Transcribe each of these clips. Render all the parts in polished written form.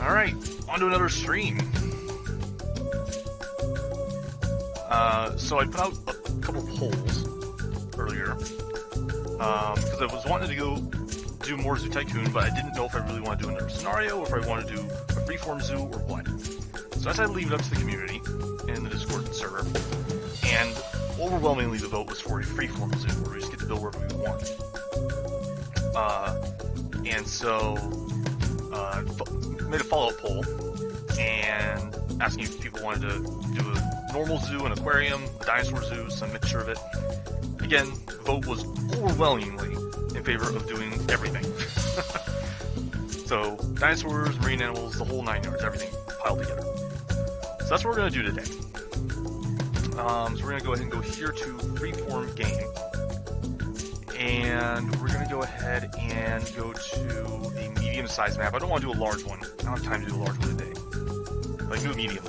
Alright, on to another stream. So I put out a couple polls earlier, because I was wanting to go do more Zoo Tycoon, but I didn't know if I really want to do another scenario, or if I want to do a Freeform Zoo, or what. So I decided to leave it up to the community in the Discord server, and overwhelmingly the vote was for a Freeform Zoo, where we just get to build wherever we want. And so, made a follow-up poll, and asking if people wanted to do a normal zoo, an aquarium, a dinosaur zoo, some mixture of it. Again, the vote was overwhelmingly in favor of doing everything. So, dinosaurs, marine animals, the whole 9 yards, everything piled together. So that's what we're going to do today. So we're going to go ahead and go here to Freeform Game. And we're going to go ahead and go to a medium-sized map. I don't want to do a large one. I don't have time to do a large one today. But I can do a medium.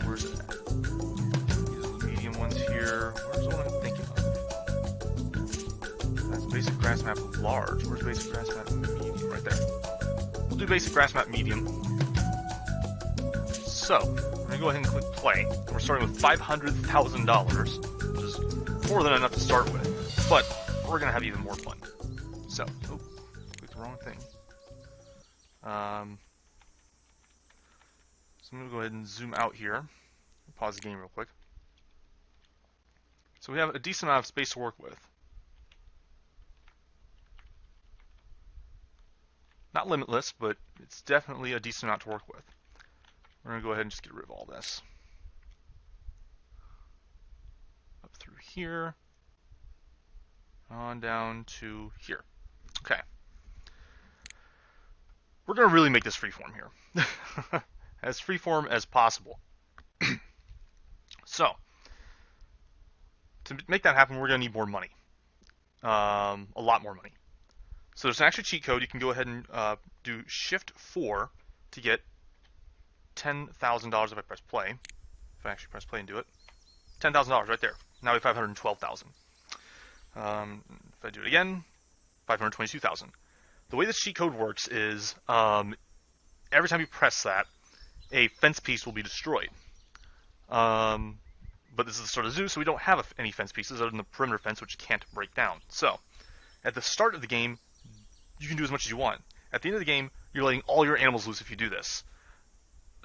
Where's it at? These are the medium ones here. Where's the one I'm thinking of? That's basic grass map large. Where's basic grass map medium? Right there. We'll do basic grass map medium. So, we're going to go ahead and click play. We're starting with $500,000, which is more than enough to start with. But we're going to have even more fun. So, oh, clicked the wrong thing. So I'm going to go ahead and zoom out here. Pause the game real quick. So we have a decent amount of space to work with. Not limitless, but it's definitely a decent amount to work with. We're going to go ahead and just get rid of all this. Up through here. On down to here. Okay. We're going to really make this freeform here. As freeform as possible. So, to make that happen, we're going to need more money. A lot more money. So there's an extra cheat code. You can go ahead and do Shift 4 to get $10,000 if I press play. If I actually press play and do it. $10,000 right there. Now we have $512,000. If I do it again, $522,000. The way this cheat code works is every time you press that, a fence piece will be destroyed. But this is the start of the zoo, so we don't have any fence pieces other than the perimeter fence, which can't break down. So, at the start of the game, you can do as much as you want. At the end of the game, you're letting all your animals loose if you do this.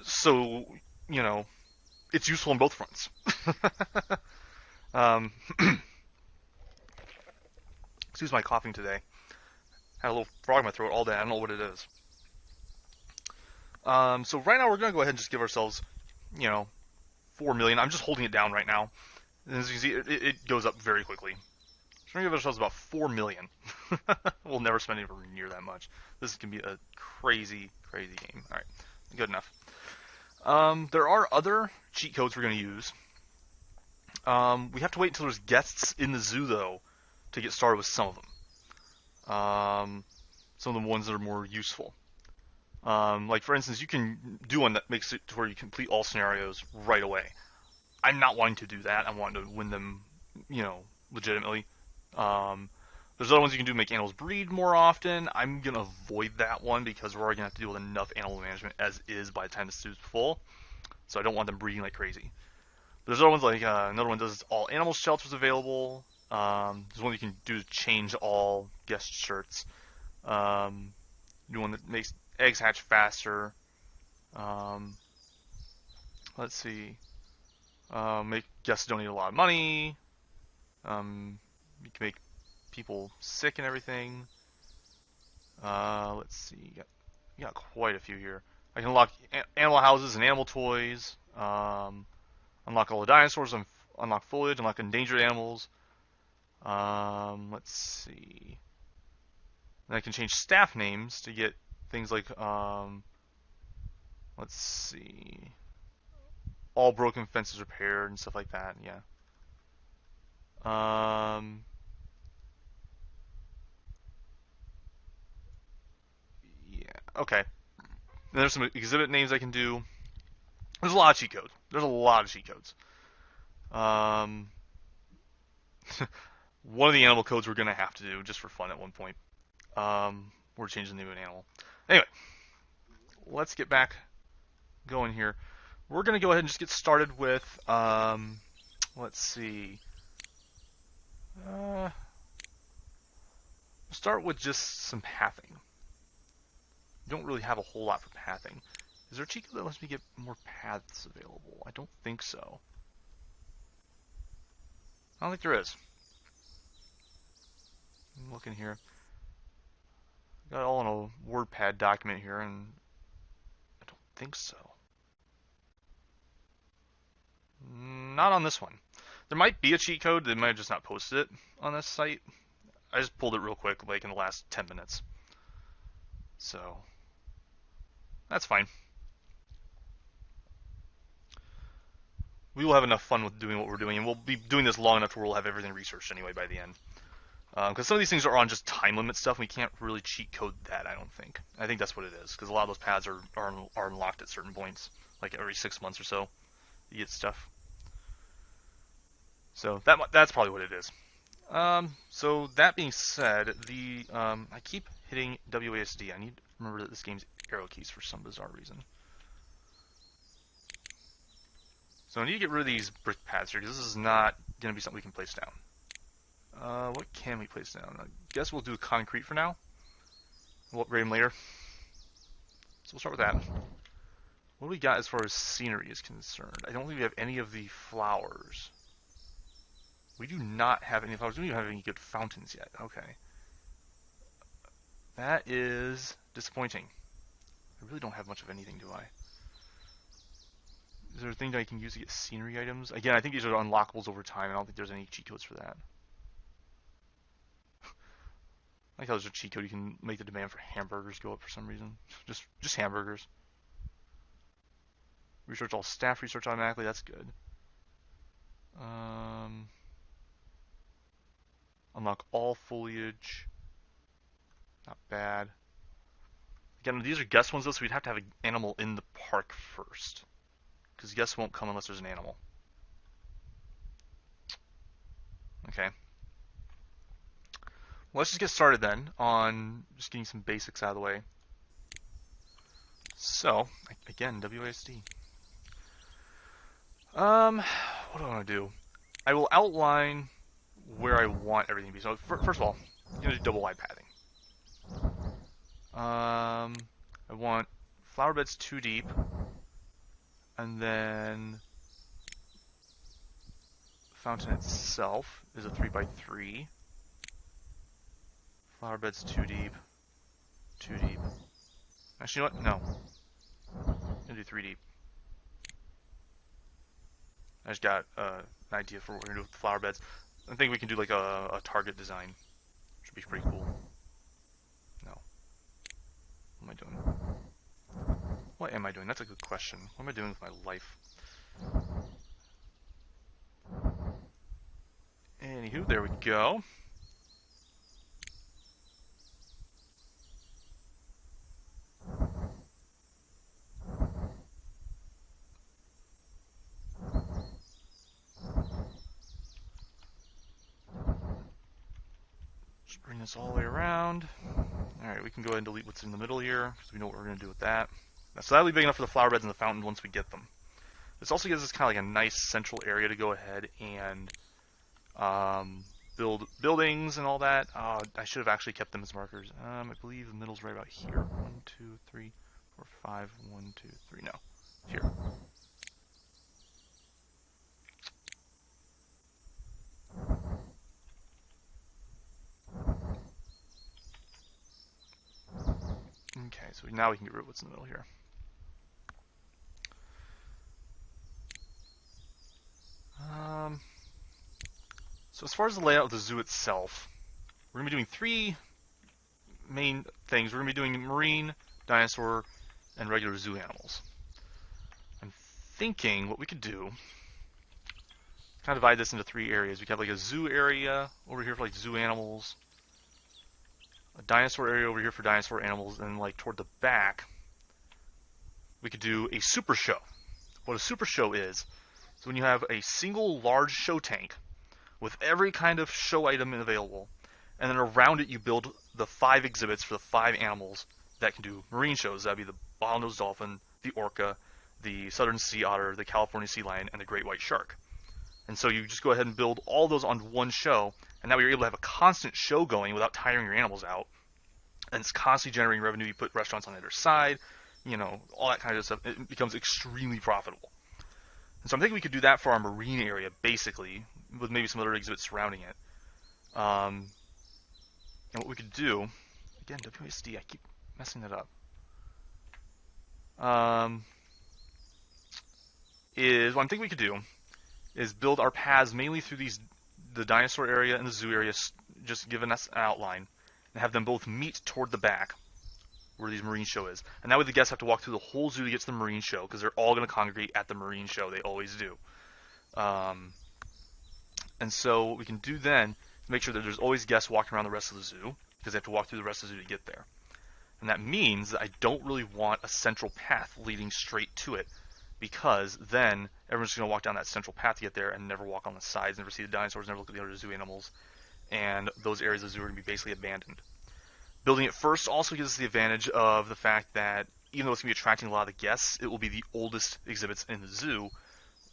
So, you know, it's useful on both fronts. Excuse my coughing today. Had a little frog in my throat all day. I don't know what it is. So right now we're going to go ahead and just give ourselves, you know, 4 million. I'm just holding it down right now. And as you can see, it goes up very quickly. So we're going to give ourselves about 4 million. We'll never spend anywhere near that much. This can be a crazy, crazy game. All right, good enough. There are other cheat codes we're going to use. We have to wait until there's guests in the zoo, though, to get started with some of them. Some of the ones that are more useful. Like, for instance, you can do one that makes it to where you complete all scenarios right away. I'm not wanting to do that. I want to win them, you know, legitimately. There's other ones you can do to make animals breed more often. I'm going to avoid that one because we're already going to have to deal with enough animal management as is by the time the zoo's full. So I don't want them breeding like crazy. There's other ones like, another one does all animal shelters available. There's one you can do to change all guest shirts. Do one that makes eggs hatch faster. Let's see. Make guests donate a lot of money. You can make people sick and everything. Let's see. You got quite a few here. I can unlock animal houses and animal toys. Unlock all the dinosaurs. Unlock foliage. Unlock endangered animals. Let's see. And I can change staff names to get things like, let's see, all broken fences repaired and stuff like that, yeah. Yeah, okay. And there's some exhibit names I can do. There's a lot of cheat codes. There's a lot of cheat codes. One of the animal codes we're going to have to do just for fun at one point. We're changing the name of an animal. Anyway, let's get back going here. We're going to go ahead and just get started with, let's see. We'll start with just some pathing. You don't really have a whole lot for pathing. Is there a cheat code that lets me get more paths available? I don't think so. I don't think there is. I'm looking here. Got it all in a WordPad document here, and I don't think so. Not on this one. There might be a cheat code. They might have just not posted it on this site. I just pulled it real quick, like in the last 10 minutes. So, that's fine. We will have enough fun with doing what we're doing, and we'll be doing this long enough where we'll have everything researched anyway by the end. Because some of these things are on just time limit stuff, and we can't really cheat code that, I don't think. I think that's what it is, because a lot of those paths are unlocked at certain points, like every 6 months or so, you get stuff. So that's probably what it is. So that being said, I keep hitting WASD. I need to remember that this game's arrow keys for some bizarre reason. So I need to get rid of these brick paths here, because this is not going to be something we can place down. What can we place down? I guess we'll do concrete for now. We'll upgrade them later. So we'll start with that. What do we got as far as scenery is concerned? I don't think we have any of the flowers. We do not have any flowers. We don't even have any good fountains yet. Okay. That is disappointing. I really don't have much of anything, do I? Is there a thing that I can use to get scenery items? Again, I think these are unlockables over time. I don't think there's any cheat codes for that. I like how there's a cheat code. You can make the demand for hamburgers go up for some reason. Just hamburgers. Research all staff research automatically. That's good. Unlock all foliage. Not bad. Again, these are guest ones though, so we'd have to have an animal in the park first. Because guests won't come unless there's an animal. Okay. Well, let's just get started then on just getting some basics out of the way. So, again, WASD. What do I want to do? I will outline where I want everything to be. So, first of all, I'm going to do double wide pathing. I want flower beds 2 deep, and then the fountain itself is a 3x3. Flower beds 2 deep, 2 deep. Actually, you know what? No. I'm gonna do 3 deep. I just got an idea for what we're gonna do with the flower beds. I think we can do like a target design, which would be pretty cool. No. What am I doing? What am I doing? That's a good question. What am I doing with my life? Anywho, there we go. Just bring this all the way around. Alright, we can go ahead and delete what's in the middle here, because we know what we're going to do with that. So that'll be big enough for the flower beds and the fountain once we get them. This also gives us kind of like a nice central area to go ahead and build buildings and all that. I should have actually kept them as markers. I believe the middle's right about here. 1, 2, 3, 4, 5. 1, 2, 3. No, here. Okay, so now we can get rid of what's in the middle here. So as far as the layout of the zoo itself, we're going to be doing 3 main things. We're going to be doing marine, dinosaur, and regular zoo animals. I'm thinking what we could do, kind of divide this into 3 areas. We could have like a zoo area over here for like zoo animals, a dinosaur area over here for dinosaur animals, and like toward the back, we could do a super show. What a super show is when you have a single large show tank with every kind of show item available, and then around it you build the 5 exhibits for the 5 animals that can do marine shows. That'd be the bottlenose dolphin, the orca, the southern sea otter, the California sea lion, and the great white shark. And so you just go ahead and build all those on one show, and now you're able to have a constant show going without tiring your animals out. And it's constantly generating revenue. You put restaurants on either side, all that kind of stuff. It becomes extremely profitable. And so I'm thinking we could do that for our marine area, basically, with maybe some other exhibits surrounding it. And what we could do, again, WSD, I keep messing that up. What I'm thinking we could do is build our paths mainly through the dinosaur area and the zoo area, just giving us an outline, and have them both meet toward the back where these marine show is. And that way the guests have to walk through the whole zoo to get to the marine show, because they're all going to congregate at the marine show. They always do. And so what we can do then is make sure that there's always guests walking around the rest of the zoo, because they have to walk through the rest of the zoo to get there. And that means that I don't really want a central path leading straight to it, because then everyone's going to walk down that central path to get there and never walk on the sides, never see the dinosaurs, never look at the other zoo animals, and those areas of the zoo are going to be basically abandoned. Building it first also gives us the advantage of the fact that even though it's going to be attracting a lot of guests, it will be the oldest exhibits in the zoo,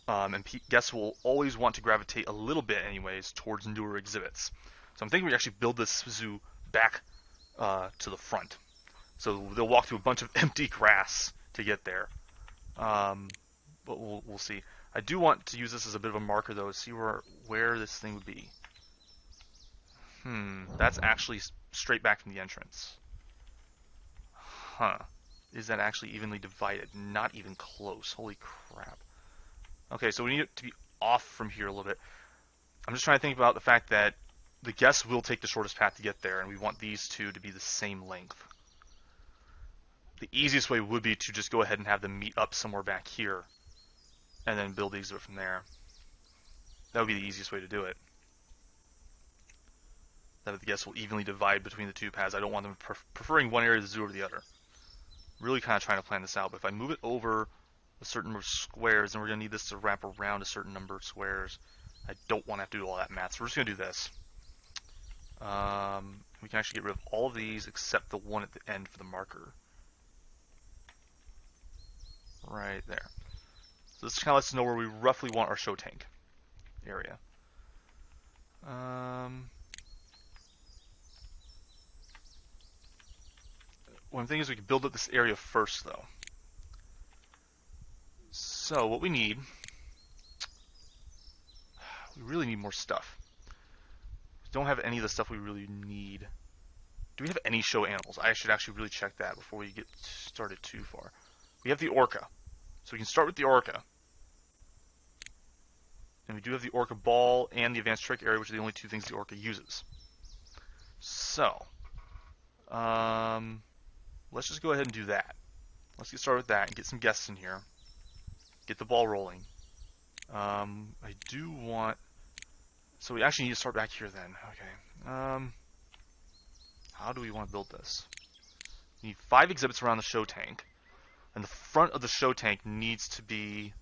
and guests will always want to gravitate a little bit anyways towards newer exhibits. So I'm thinking we actually build this zoo back to the front. So they'll walk through a bunch of empty grass to get there. But we'll see. I do want to use this as a bit of a marker though, to see where this thing would be. That's actually straight back from the entrance. Huh. Is that actually evenly divided? Not even close. Holy crap. Okay, so we need it to be off from here a little bit. I'm just trying to think about the fact that the guests will take the shortest path to get there, and we want these two to be the same length. The easiest way would be to just go ahead and have them meet up somewhere back here, and then build the exhibit from there. That would be the easiest way to do it. That way the guests will evenly divide between the two paths. I don't want them preferring one area of the zoo over the other. Really kind of trying to plan this out, but if I move it over a certain number of squares, then we're going to need this to wrap around a certain number of squares. I don't want to have to do all that math, so we're just going to do this. We can actually get rid of all of these except the one at the end for the marker. Right there. So this kind of lets us know where we roughly want our show tank area. One thing is we can build up this area first, though. So what we need, we really need more stuff. We don't have any of the stuff we really need. Do we have any show animals? I should actually really check that before we get started too far. We have the orca, so we can start with the orca. And we do have the orca ball and the advanced trick area, which are the only two things the orca uses. So, let's just go ahead and do that. Let's get started with that and get some guests in here. Get the ball rolling. I do want... So we actually need to start back here then. Okay. How do we want to build this? We need 5 exhibits around the show tank. And the front of the show tank needs to be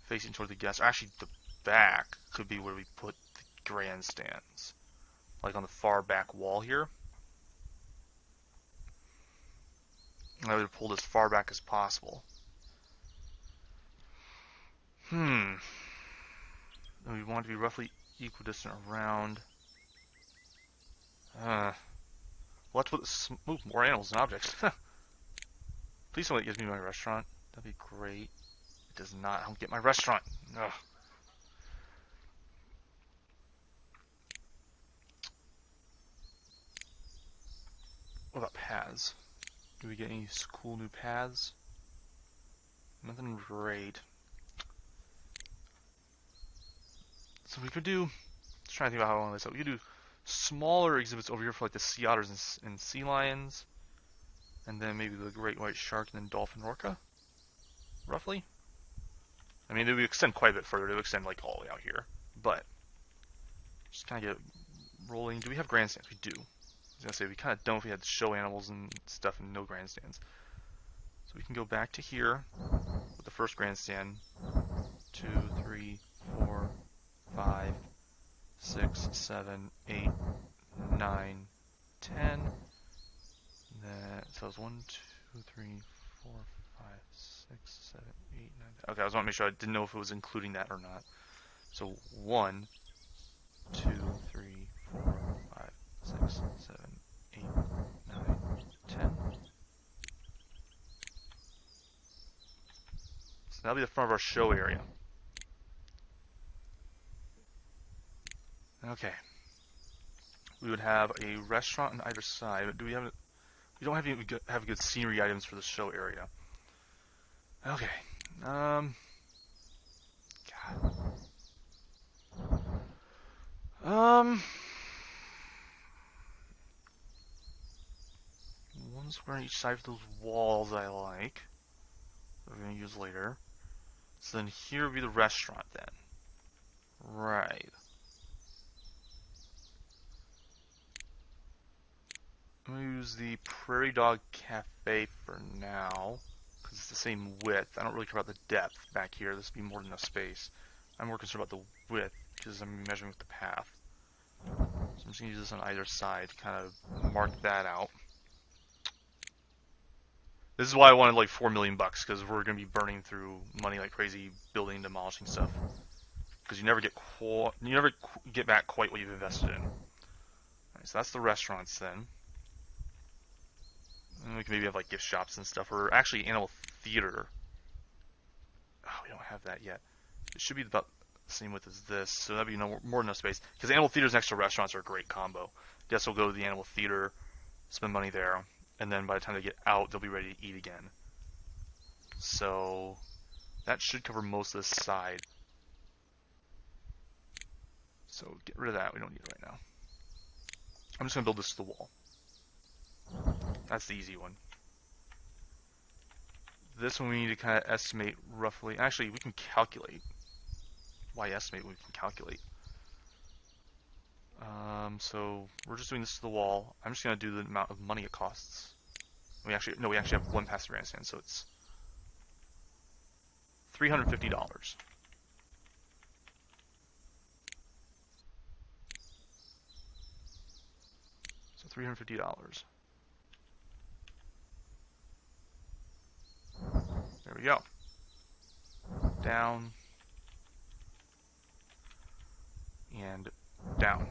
facing toward the guests. Or actually, the back could be where we put the grandstands. Like on the far back wall here. I would pull as far back as possible. And we want it to be roughly equidistant around. Let's move more animals and objects. Please tell me it gives me my restaurant. That'd be great. It does not. I don't get my restaurant. Ugh. What about paths? Do we get any cool new paths? Nothing great. So we could do, just trying to think about how I want this out. We could do smaller exhibits over here for like the sea otters and sea lions. And then maybe the great white shark and then dolphin orca. Roughly. I mean, it would extend quite a bit further. It would extend like all the way out here. But, just kind of get rolling. Do we have grandstands? We do. I was going to say, we kind of don't if we had show animals and stuff and no grandstands. So we can go back to here with the first grandstand. 2, 3, 4, 5, 6, 7, 8, 9, 10. And So it's 1, 2, 3, 4, 5, 6, 7, 8, 9, 10. Okay, I was want to make sure I didn't know if it was including that or not. So 1, 2, 3, 4, 5, 6, 7, 8, 9, 10. So that'll be the front of our show area. Okay. We would have a restaurant on either side, but we don't have good scenery items for the show area. Okay. God. One square on each side of those walls I like. We're going to use later. So then here would be the restaurant then. Right. I'm going to use the Prairie Dog Cafe for now, because it's the same width. I don't really care about the depth back here. This would be more than enough space. I'm more concerned about the width, because I'm measuring with the path. So I'm just going to use this on either side to kind of mark that out. This is why I wanted like $4 million, because we're going to be burning through money like crazy building and demolishing stuff. Because you never get back quite what you've invested in. Alright, so that's the restaurants then. And we can maybe have like gift shops and stuff, or actually animal theater. Oh, we don't have that yet. It should be about the same width as this, so that'd be more than enough space. Because animal theaters next to restaurants are a great combo. Guess we'll go to the animal theater, spend money there, and then by the time they get out, they'll be ready to eat again. So that should cover most of this side. So get rid of that. We don't need it right now. I'm just going to build this to the wall. That's the easy one. This one we need to kind of estimate roughly. Actually, we can calculate. Why estimate when we can calculate? So we're just doing this to the wall. I'm just going to do the amount of money it costs. We actually have one pass grandstand, so it's $350. So $350. There we go. Down. And down.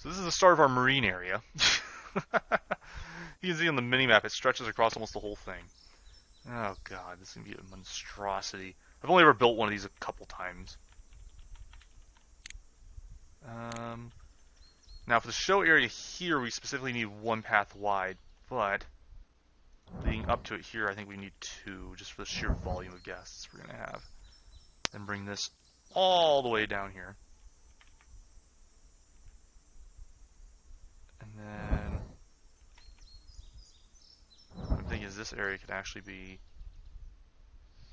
So this is the start of our marine area. You can see on the minimap it stretches across almost the whole thing. Oh god, this is going to be a monstrosity. I've only ever built one of these a couple times. Now for the show area here, we specifically need one path wide, but leading up to it here, I think we need two, just for the sheer volume of guests we're going to have. And bring this all the way down here. And then what I'm thinking is this area could actually be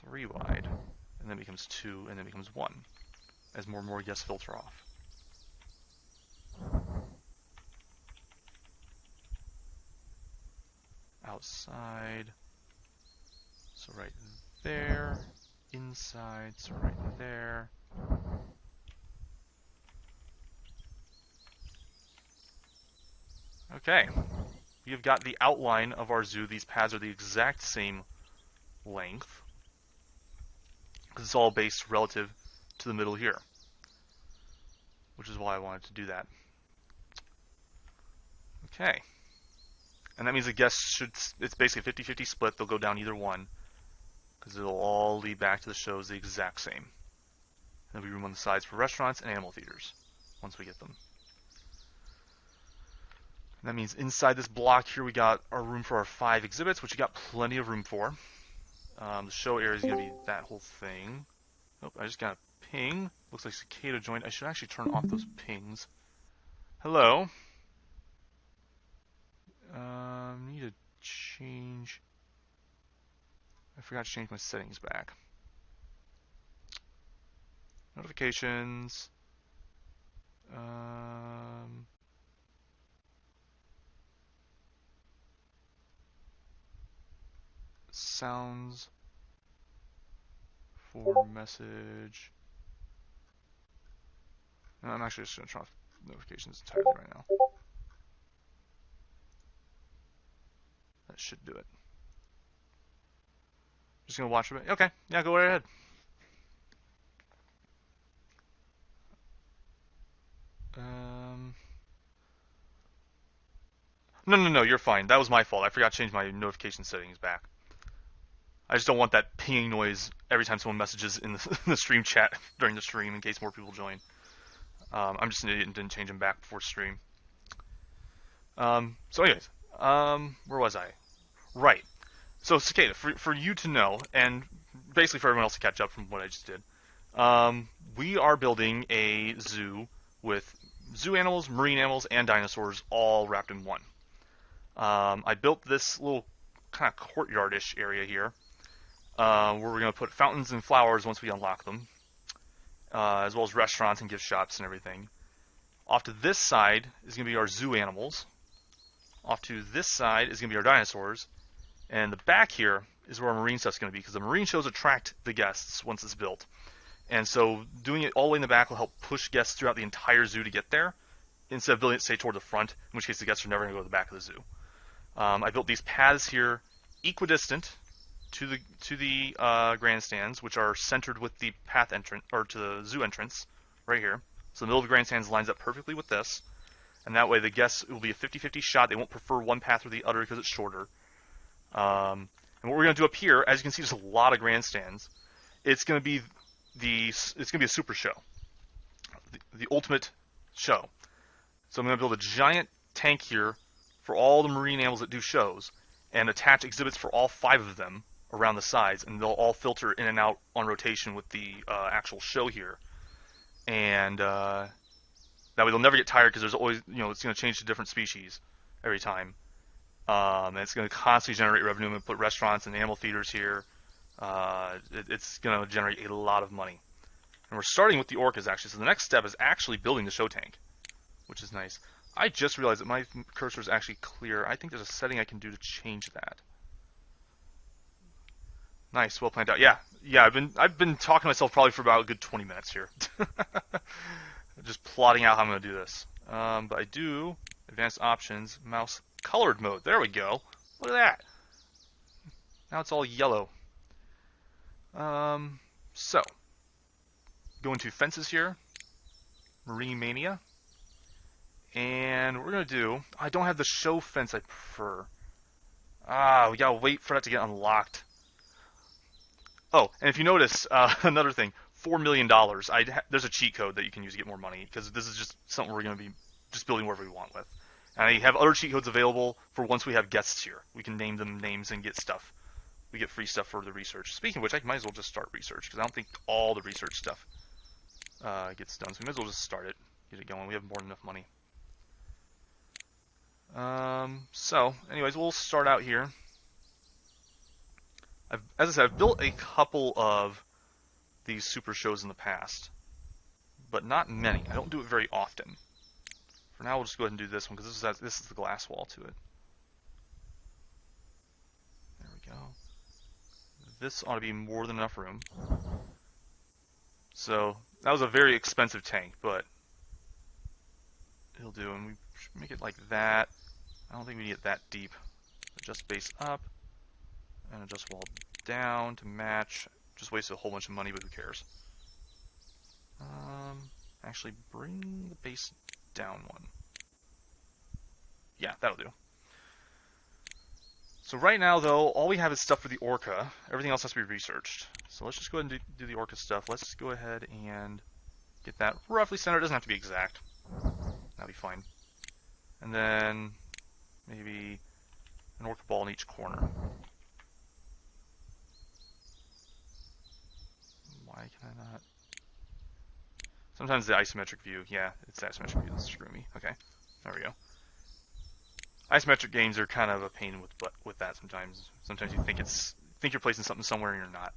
3 wide, and then becomes 2, and then becomes 1, as more and more guests filter off. Outside, so right there. Inside, so right there. Okay, we have got the outline of our zoo. These paths are the exact same length, because it's all based relative to the middle here, which is why I wanted to do that. Okay, and that means the guests it's basically a 50-50 split. They'll go down either one, because it'll all lead back to the shows the exact same. And there'll be room on the sides for restaurants and animal theaters once we get them. And that means inside this block here we got our room for our 5 exhibits, which we got plenty of room for. The show area is going to be that whole thing. Oh, I just got a ping. Looks like Cicada joined. I should actually turn off those pings. Hello. Need to change. I forgot to change my settings back. Notifications. Sounds. For message. No, I'm actually just going to turn off notifications entirely right now. That should do it. Just gonna watch it. Okay, yeah, go right ahead. No, you're fine. That was my fault. I forgot to change my notification settings back. I just don't want that pinging noise every time someone messages in the stream chat during the stream in case more people join. I'm just an idiot and didn't change them back before stream. So anyways, where was I? Right. So Cicada, for you to know, and basically for everyone else to catch up from what I just did, we are building a zoo with zoo animals, marine animals, and dinosaurs all wrapped in one. I built this little kind of courtyard-ish area here, where we're going to put fountains and flowers once we unlock them, as well as restaurants and gift shops and everything. Off to this side is going to be our zoo animals. Off to this side is going to be our dinosaurs. And the back here is where our marine stuff's going to be, because the marine shows attract the guests once it's built. And so doing it all the way in the back will help push guests throughout the entire zoo to get there, instead of building it, say, toward the front, in which case the guests are never going to go to the back of the zoo. I built these paths here equidistant to the grandstands, which are centered with the path entrance, or to the zoo entrance, right here. So the middle of the grandstands lines up perfectly with this, and that way the guests, it will be a 50-50 shot. They won't prefer one path or the other because it's shorter. And what we're going to do up here, as you can see, there's a lot of grandstands. It's going to be a super show, the ultimate show. So I'm going to build a giant tank here for all the marine animals that do shows, and attach exhibits for all 5 of them around the sides, and they'll all filter in and out on rotation with the actual show here. And that way they'll never get tired, because there's always, it's going to change to different species every time. And it's going to constantly generate revenue. I'm going to put restaurants and animal feeders here. It's going to generate a lot of money. And we're starting with the orcas, actually. So the next step is actually building the show tank, which is nice. I just realized that my cursor is actually clear. I think there's a setting I can do to change that. Nice, well planned out. Yeah. I've been talking to myself probably for about a good 20 minutes here, just plotting out how I'm going to do this. But I do advanced options, mouse colored mode. There we go. Look at that. Now it's all yellow. So go into fences here, Marine Mania. And what we're going to do, I don't have the show fence I prefer. We got to wait for that to get unlocked. Oh, and if you notice, another thing, $4 million. There's a cheat code that you can use to get more money, because this is just something we're going to be just building wherever we want with. And I have other cheat codes available for once we have guests here. We can name them names and get stuff. We get free stuff for the research. Speaking of which, I might as well just start research, because I don't think all the research stuff gets done. So we might as well just start it, get it going. We have more than enough money. So, anyways, we'll start out here. As I said, I've built a couple of these super shows in the past, but not many. I don't do it very often. For now, we'll just go ahead and do this one, because this is the glass wall to it. There we go. This ought to be more than enough room. So, that was a very expensive tank, but it'll do. And we should make it like that. I don't think we need it that deep. Adjust base up, and adjust wall down to match. Just wasted a whole bunch of money, but who cares? Actually, bring the base down one. Yeah, that'll do. So right now, though, all we have is stuff for the orca. Everything else has to be researched. So let's just go ahead and do the orca stuff. Let's go ahead and get that roughly centered. It doesn't have to be exact. That'll be fine. And then maybe an orca ball in each corner. Why can I not? Sometimes the isometric view, yeah, it's the isometric view that's screwing me. Okay, there we go. Isometric games are kind of a pain with that sometimes. Sometimes you think you're placing something somewhere and you're not.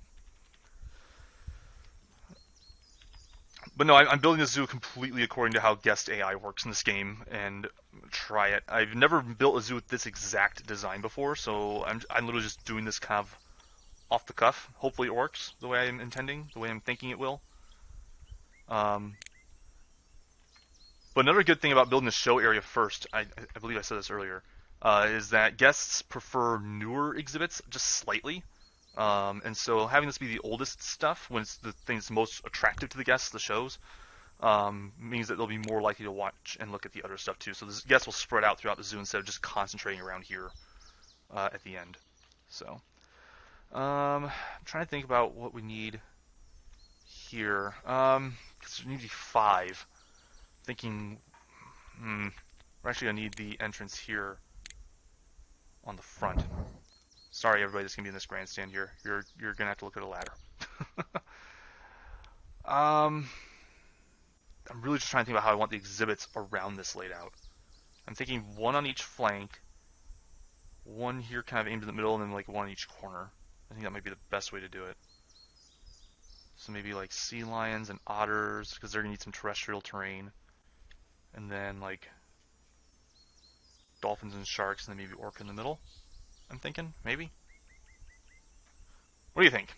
But no, I'm building this zoo completely according to how guest AI works in this game, and try it. I've never built a zoo with this exact design before, so I'm literally just doing this kind of off the cuff. Hopefully it works the way I'm intending, the way I'm thinking it will. But But another good thing about building the show area first, I believe I said this earlier, is that guests prefer newer exhibits just slightly. And so having this be the oldest stuff, when it's the thing that's most attractive to the guests, the shows, means that they'll be more likely to watch and look at the other stuff too. So the guests will spread out throughout the zoo instead of just concentrating around here at the end. So I'm trying to think about what we need here. Because we need to be 5. Thinking, we're actually gonna need the entrance here on the front. Sorry, everybody that's gonna be in this grandstand here. You're gonna have to look at a ladder. I'm really just trying to think about how I want the exhibits around this laid out. I'm thinking 1 on each flank, 1 here kind of aimed in the middle, and then like 1 on each corner. I think that might be the best way to do it. So maybe like sea lions and otters, because they're gonna need some terrestrial terrain. And then like dolphins and sharks, and then maybe orca in the middle. I'm thinking, maybe. What do you think?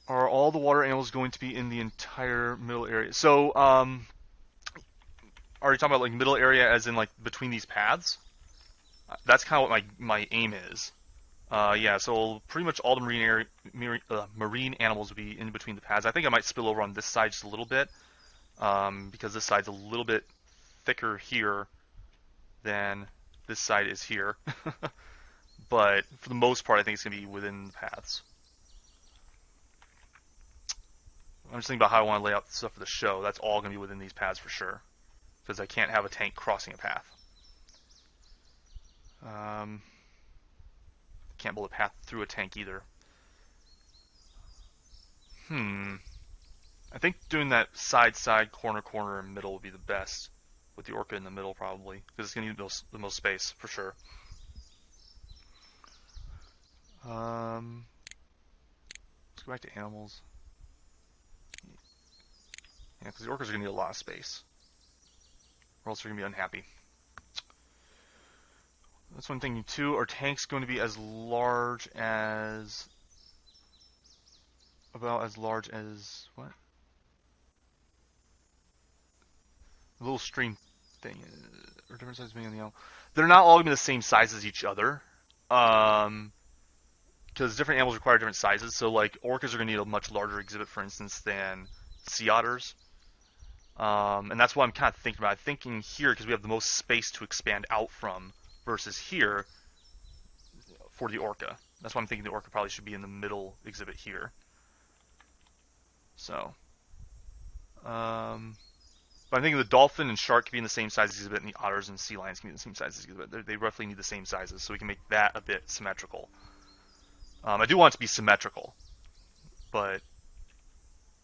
Are all the water animals going to be in the entire middle area? So, are you talking about like middle area as in like between these paths? That's kind of what my aim is. Yeah, so pretty much all the marine animals will be in between the paths. I think I might spill over on this side just a little bit, because this side's a little bit thicker here than this side is here. But for the most part, I think it's going to be within the paths. I'm just thinking about how I want to lay out the stuff for the show. That's all going to be within these paths for sure, because I can't have a tank crossing a path. Can't build a path through a tank either. I think doing that side, corner, and middle would be the best, with the orca in the middle probably, because it's going to need the most space for sure. Let's go back to animals. Yeah, because the orcas are going to need a lot of space, or else they're going to be unhappy. That's one thing too. Are tanks going to be as large as... about as large as... what? The little stream thing. Or different sizes being on the animal. They're not all going to be the same size as each other. Because different animals require different sizes. So like orcas are going to need a much larger exhibit, for instance, than sea otters. And that's what I'm kind of thinking about. I'm thinking here, because we have the most space to expand out from, versus here for the orca. That's why I'm thinking the orca probably should be in the middle exhibit here. So, but I'm thinking the dolphin and shark can be in the same size exhibit, and the otters and sea lions can be in the same size exhibit. They roughly need the same sizes, so we can make that a bit symmetrical. I do want it to be symmetrical, but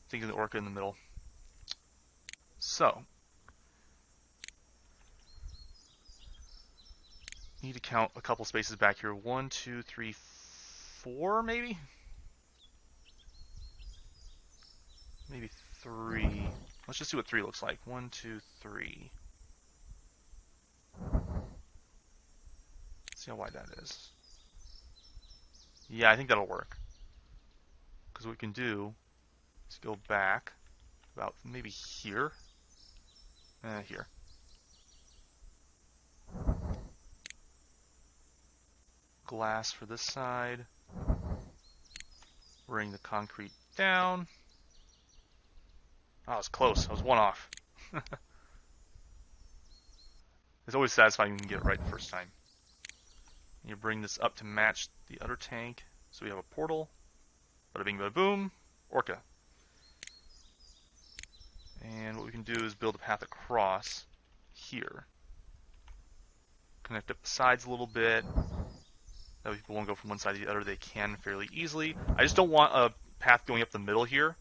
thinking the orca in the middle. So, need to count a couple spaces back here. 1, 2, 3, 4, maybe? Maybe 3. Let's just see what 3 looks like. 1, 2, 3. Let's see how wide that is. Yeah, I think that'll work. Because what we can do is go back about maybe here. Here. Glass for this side. Bring the concrete down. Oh, I was close. I was 1 off. It's always satisfying when you can get it right the first time. You bring this up to match the other tank. So we have a portal. Bada bing, bada boom. Orca. And what we can do is build a path across here. Connect up the sides a little bit. That way people won't go from one side to the other. They can fairly easily. I just don't want a path going up the middle here,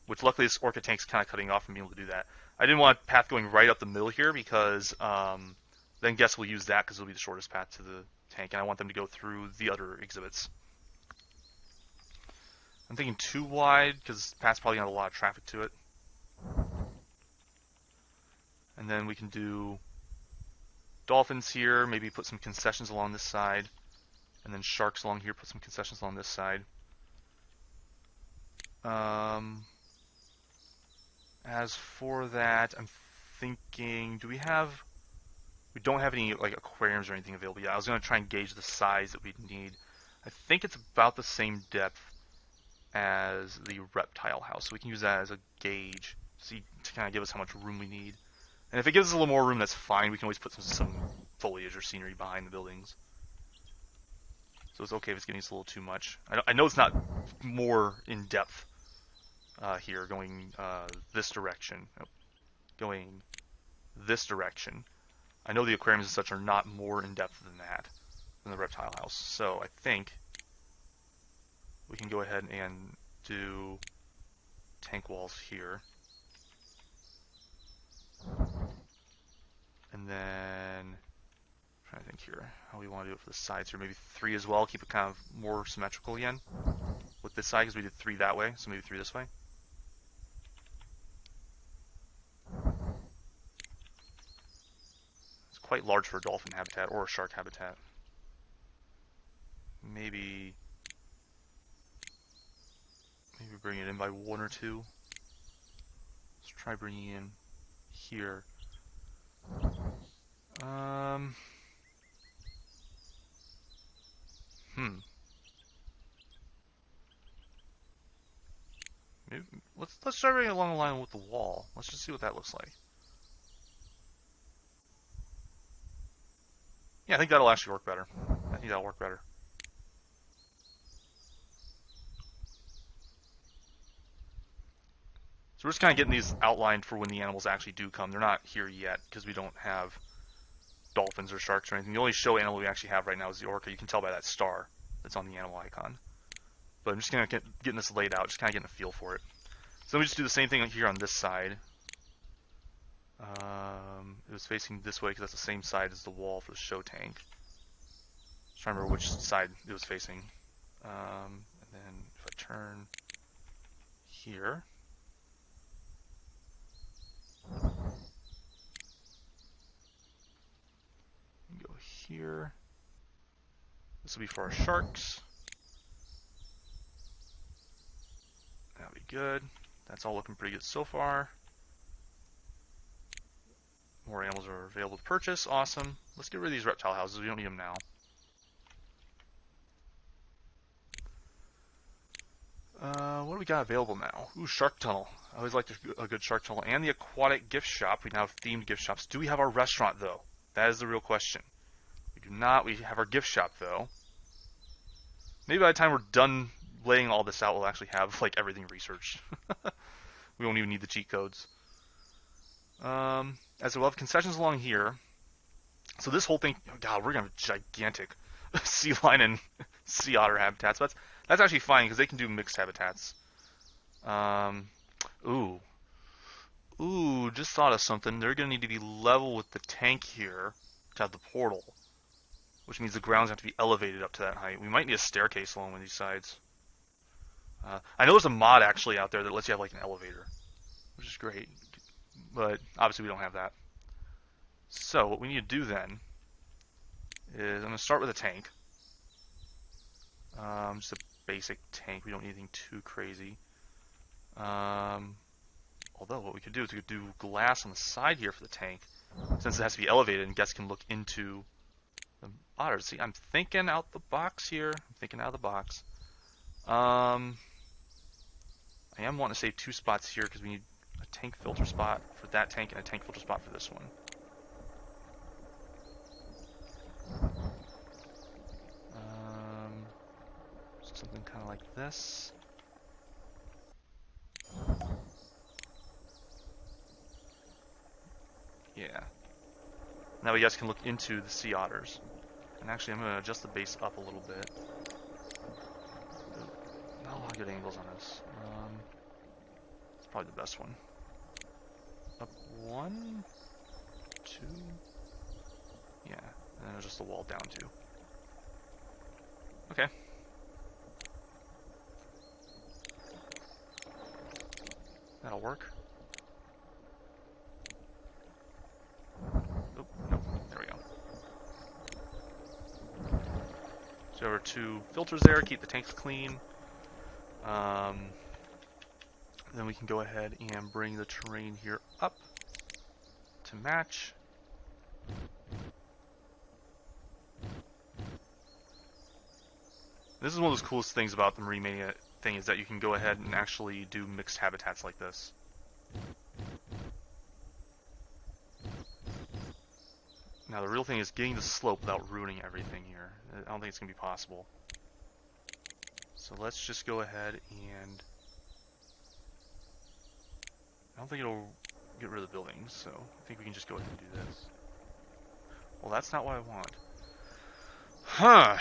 which luckily this orca tank's kind of cutting off from being able to do that. I didn't want a path going right up the middle here because then guests will use that because it'll be the shortest path to the tank, and I want them to go through the other exhibits. I'm thinking too wide because the path's probably going to have a lot of traffic to it. And then we can do dolphins here, maybe put some concessions along this side. And then sharks along here, put some concessions along this side. As for that, I'm thinking, do we have... We don't have any like aquariums or anything available yet. I was going to try and gauge the size that we'd need. I think it's about the same depth as the reptile house, so we can use that as a gauge to kind of give us how much room we need. And if it gives us a little more room, that's fine. We can always put some foliage or scenery behind the buildings. So it's okay if it's getting us a little too much. I know it's not more in depth here, going this direction. Nope. Going this direction. I know the aquariums and such are not more in depth than that, than the reptile house. So I think we can go ahead and do tank walls here. And then, I'm trying to think here, how we want to do it for the sides here. Maybe 3 as well, keep it kind of more symmetrical again with this side, because we did 3 that way, so maybe 3 this way. It's quite large for a dolphin habitat or a shark habitat. Maybe bring it in by 1 or 2. Let's try bringing in here. Maybe, let's try bringing it along the line with the wall. Let's just see what that looks like. Yeah, I think that'll actually work better. I think that'll work better. So we're just kind of getting these outlined for when the animals actually do come. They're not here yet because we don't have dolphins or sharks or anything. The only show animal we actually have right now is the orca. You can tell by that star that's on the animal icon. But I'm just kind of getting this laid out, just kind of getting a feel for it. So let me just do the same thing here on this side. It was facing this way because that's the same side as the wall for the show tank. Just trying to remember which side it was facing. And then if I turn here, go here. This will be for our sharks. That'll be good. That's all looking pretty good so far. More animals are available to purchase. Awesome. Let's get rid of these reptile houses. We don't need them now. What do we got available now? Ooh, shark tunnel. I always liked a good shark tunnel. And the aquatic gift shop. We now have themed gift shops. Do we have our restaurant, though? That is the real question. We do not. We have our gift shop, though. Maybe by the time we're done laying all this out, we'll actually have like everything researched. We won't even need the cheat codes. As we'll have concessions along here. So this whole thing, oh God, we're gonna have gigantic sea lion and sea otter habitats. But that's actually fine because they can do mixed habitats. Ooh, just thought of something. They're gonna need to be level with the tank here to have the portal, which means the grounds have to be elevated up to that height. We might need a staircase along with these sides. I know there's a mod actually out there that lets you have like an elevator, which is great. But obviously we don't have that. So what we need to do then is I'm going to start with a tank. Just a basic tank. We don't need anything too crazy. Although what we could do is we could do glass on the side here for the tank, since it has to be elevated and guests can look into the otters. See, I'm thinking out the box here. I'm thinking out of the box. I am wanting to save 2 spots here because we need a tank filter spot for that tank and a tank filter spot for this one. Something kind of like this. Yeah. Now you guys can look into the sea otters. And actually, I'm going to adjust the base up a little bit. Not a lot of good angles on this. It's probably the best one. Up 1, 2. Yeah, and then adjust the wall down 2. Okay. That'll work. Oh, nope. There we go. So there are 2 filters there, keep the tanks clean. Then we can go ahead and bring the terrain here up to match. This is one of those coolest things about the Marine Mania thing, is that you can go ahead and actually do mixed habitats like this. Now the real thing is getting the slope without ruining everything here. I don't think it's going to be possible. So let's just go ahead and... I don't think it'll get rid of the buildings, so I think we can just go ahead and do this. Well, that's not what I want. Huh.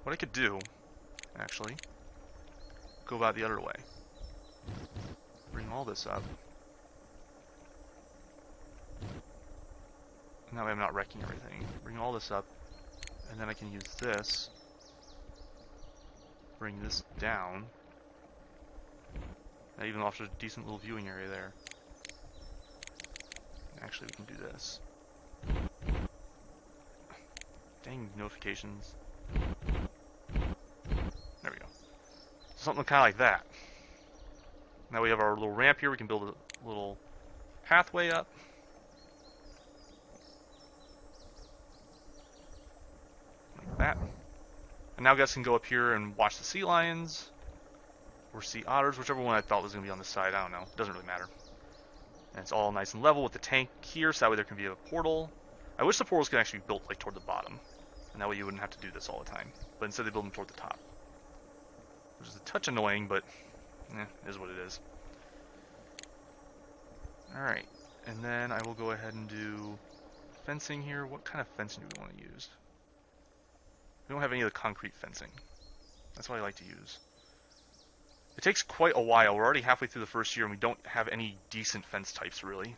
What I could do, actually, go about the other way. Bring all this up. And that way I'm not wrecking everything. Bring all this up, and then I can use this. Bring this down. That even offers a decent little viewing area there. Actually, we can do this. Dang notifications. There we go. Something kind of like that. Now we have our little ramp here. We can build a little pathway up. Like that. And now guys can go up here and watch the sea lions. Or sea otters, whichever one I thought was going to be on the side. I don't know. It doesn't really matter. And it's all nice and level with the tank here, so that way there can be a portal. I wish the portals could actually be built like toward the bottom. And that way you wouldn't have to do this all the time. But instead they build them toward the top. Which is a touch annoying, but it is what it is. Alright, and then I will go ahead and do fencing here. What kind of fencing do we want to use? We don't have any of the concrete fencing. That's what I like to use. It takes quite a while. We're already halfway through the first year and we don't have any decent fence types really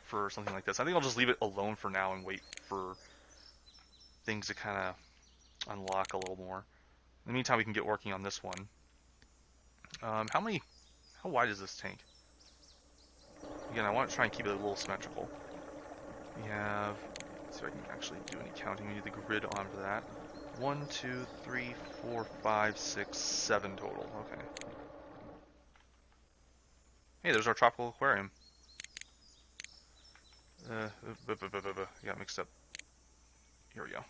for something like this. I think I'll just leave it alone for now and wait for things to kind of unlock a little more. In the meantime, we can get working on this one. How wide is this tank? Again, I want to try and keep it a little symmetrical. We have, let's see if I can actually do any counting. We need the grid on for that. 1, 2, 3, 4, 5, 6, 7 total. Okay. Hey, there's our tropical aquarium. Got mixed up. Here we go.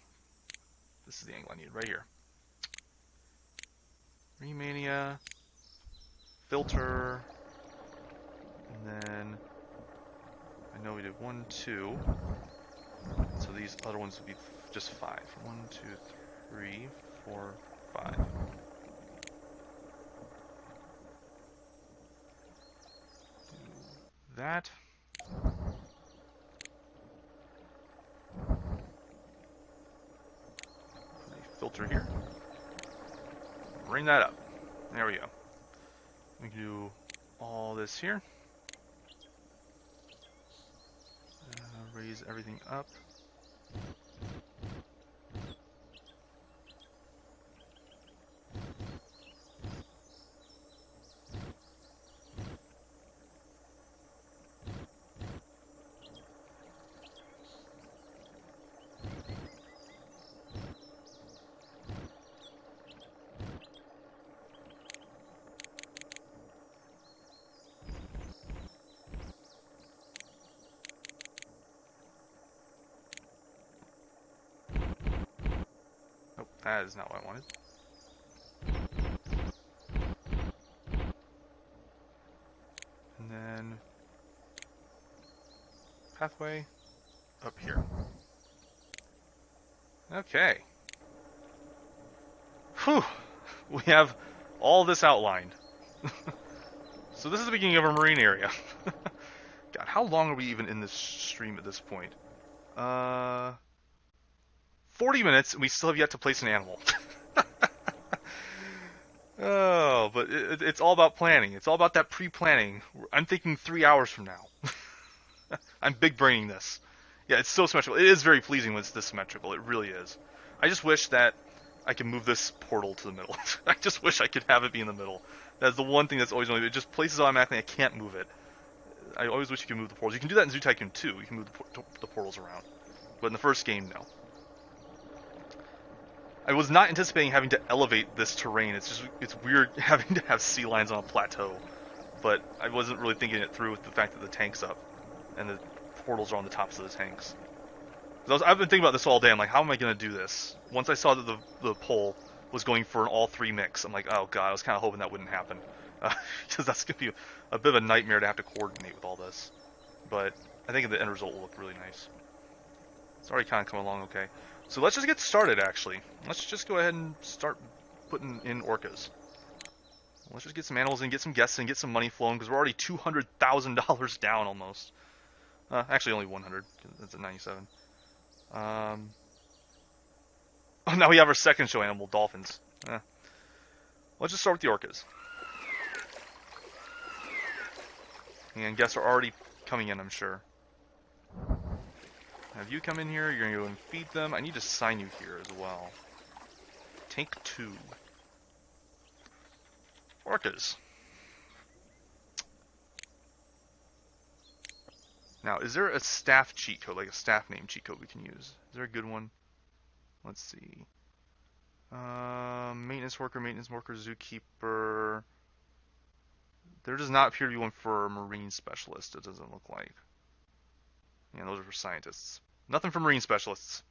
This is the angle I need, right here. Remania, filter, and then I know we did 1, 2. So these other ones would be just 5. 1, 2, 3, 4, 5. Do that. Put a filter here. Bring that up. There we go. We can do all this here. Raise everything up. That is not what I wanted. And then pathway up here. Okay. Whew. We have all this outlined. So this is the beginning of our marine area. God, how long are we even in this stream at this point? 40 minutes, and we still have yet to place an animal. Oh, but it's all about planning. It's all about that pre-planning. I'm thinking 3 hours from now. I'm big braining this. Yeah, it's so symmetrical. It is very pleasing when it's this symmetrical. It really is. I just wish that I could move this portal to the middle. I just wish I could have it be in the middle. That's the one thing that's always annoying. It just places automatically. I can't move it. I always wish you could move the portals. You can do that in Zoo Tycoon 2. You can move the portals around. But in the first game, no. I was not anticipating having to elevate this terrain. It's weird having to have sea lions on a plateau, but I wasn't really thinking it through with the fact that the tank's up and the portals are on the tops of the tanks. I've been thinking about this all day. I'm like, how am I going to do this? Once I saw that the pole was going for an all 3 mix, I'm like, oh god, I was kind of hoping that wouldn't happen. Because that's going to be a bit of a nightmare to have to coordinate with all this. But I think the end result will look really nice. It's already kind of come along okay. So let's just get started, actually. Let's just go ahead and start putting in orcas. Let's just get some animals in, get some guests in, get some money flowing, because we're already $200,000 down almost. Actually, only 100. That's at 97. Oh, now we have our second show animal, dolphins. Let's just start with the orcas. And guests are already coming in, I'm sure. Have you come in here, you're going to go and feed them. I need to sign you here as well. Tank 2. Orcas. Now, is there a staff cheat code, like a staff name cheat code we can use? Is there a good one? Let's see. Maintenance worker, zookeeper. There does not appear to be one for marine specialist, it doesn't look like. Yeah, those are for scientists. Nothing for marine specialists.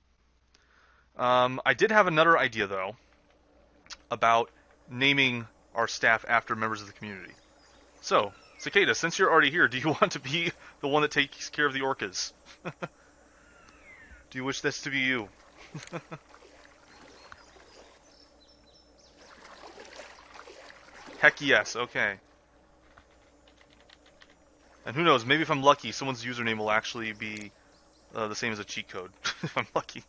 I did have another idea, though, about naming our staff after members of the community. So, Cicada, since you're already here, do you want to be the one that takes care of the orcas? Do you wish this to be you? Heck yes, okay. And who knows, maybe if I'm lucky, someone's username will actually be the same as a cheat code. If I'm lucky.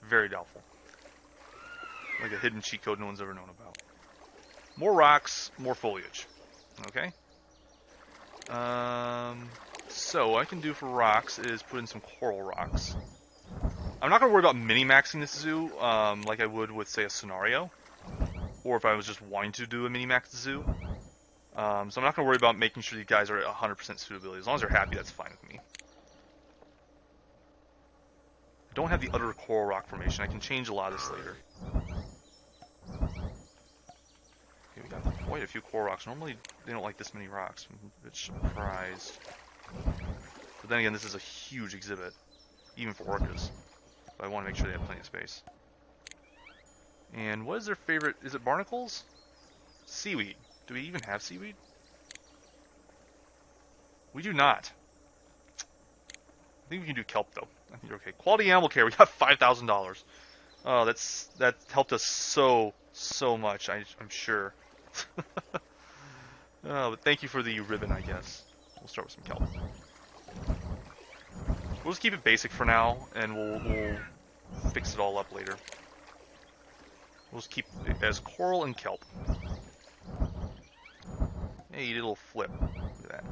Very doubtful. Like a hidden cheat code no one's ever known about. More rocks, more foliage. Okay. So what I can do for rocks is put in some coral rocks. I'm not going to worry about mini-maxing this zoo like I would with, say, a scenario. Or if I was just wanting to do a mini-max zoo. So I'm not going to worry about making sure these guys are at 100% suitability. As long as they're happy, that's fine with me. I don't have the utter coral rock formation. I can change a lot of this later. Okay, we got quite a few coral rocks. Normally, they don't like this many rocks. I'm a bit surprised. But then again, this is a huge exhibit. Even for orcas. But I want to make sure they have plenty of space. And what is their favorite? Is it barnacles? Seaweed. Do we even have seaweed? We do not. I think we can do kelp though. I think you're okay. Quality animal care. We got $5,000. Oh, that helped us so much. I'm sure. Oh, but thank you for the ribbon, I guess. We'll start with some kelp. We'll just keep it basic for now, and we'll fix it all up later. We'll just keep it as coral and kelp. Hey, you did a little flip. Look at that.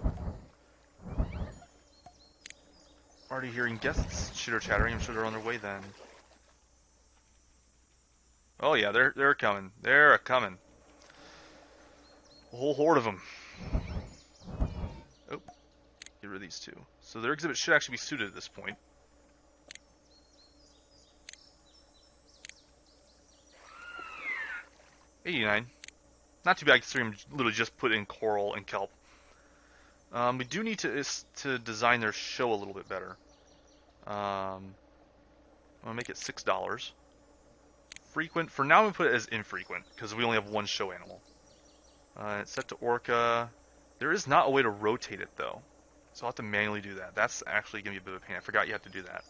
Already hearing guests chitter-chattering. I'm sure they're on their way then. Oh yeah, they're coming. They're coming. A whole horde of them. Oh, get rid of these two. So their exhibit should actually be suited at this point. $89. Not too bad considering I'm literally just put in coral and kelp. We do need to design their show a little bit better. I'm gonna make it $6. Frequent. For now, I'm gonna put it as infrequent because we only have one show animal. It's set to orca. There is not a way to rotate it though, so I'll have to manually do that. That's actually gonna be a bit of a pain. I forgot you have to do that.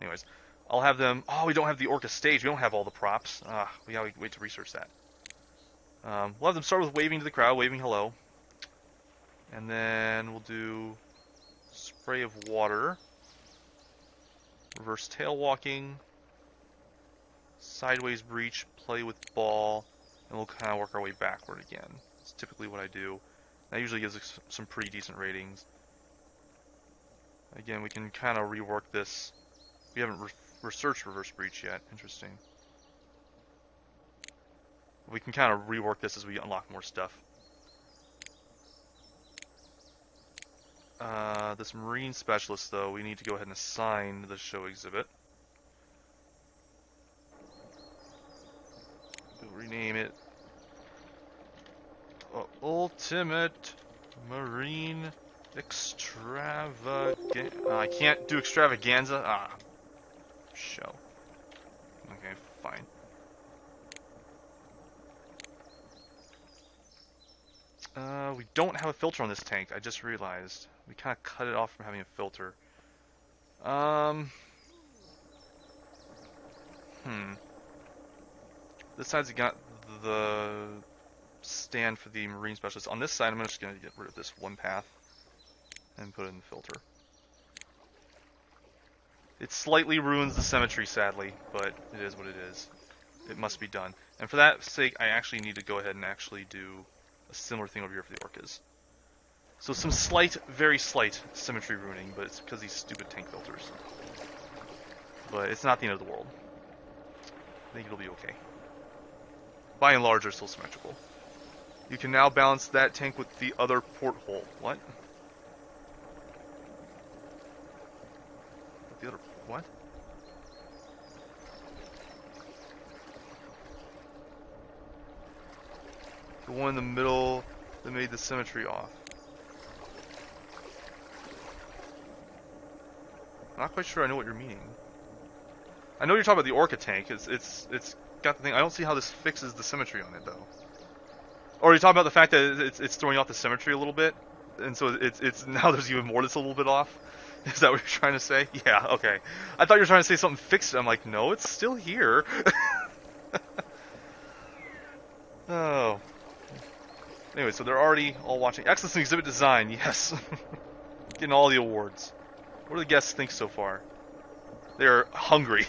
Anyways, I'll have them. Oh, we don't have the orca stage. We don't have all the props. We gotta wait to research that. We'll have them start with waving to the crowd, waving hello. And then we'll do spray of water, reverse tail walking, sideways breach, play with ball, and we'll kind of work our way backward again. That's typically what I do. That usually gives us some pretty decent ratings. Again, we can kind of rework this. We haven't researched reverse breach yet. Interesting. We can kind of rework this as we unlock more stuff. This marine specialist, though, we need to go ahead and assign to the show exhibit. We'll rename it Ultimate Marine Extravaganza. I can't do extravaganza. Show. Okay, fine. We don't have a filter on this tank. I just realized we kind of cut it off from having a filter. This side's got the stand for the marine specialist. On this side, I'm just going to get rid of this one path and put in the filter. It slightly ruins the symmetry, sadly, but it is what it is. It must be done. And for that sake, I actually need to go ahead and actually do a similar thing over here for the orcas. So some slight, very slight symmetry ruining, but it's because these stupid tank filters. But it's not the end of the world. I think it'll be okay. By and large, they're still symmetrical. You can now balance that tank with the other porthole. What? With the other... what? The one in the middle that made the symmetry off. I'm not quite sure I know what you're meaning. I know you're talking about the Orca tank. It's got the thing. I don't see how this fixes the symmetry on it, though. Or are you talking about the fact that it's throwing off the symmetry a little bit, and so it's now there's even more that's a little bit off? Is that what you're trying to say? Yeah, okay. I thought you were trying to say something fixed it. I'm like, no, it's still here. Oh. Anyway, so they're already all watching. Excellence in exhibit design, yes. Getting all the awards. What do the guests think so far? They're hungry.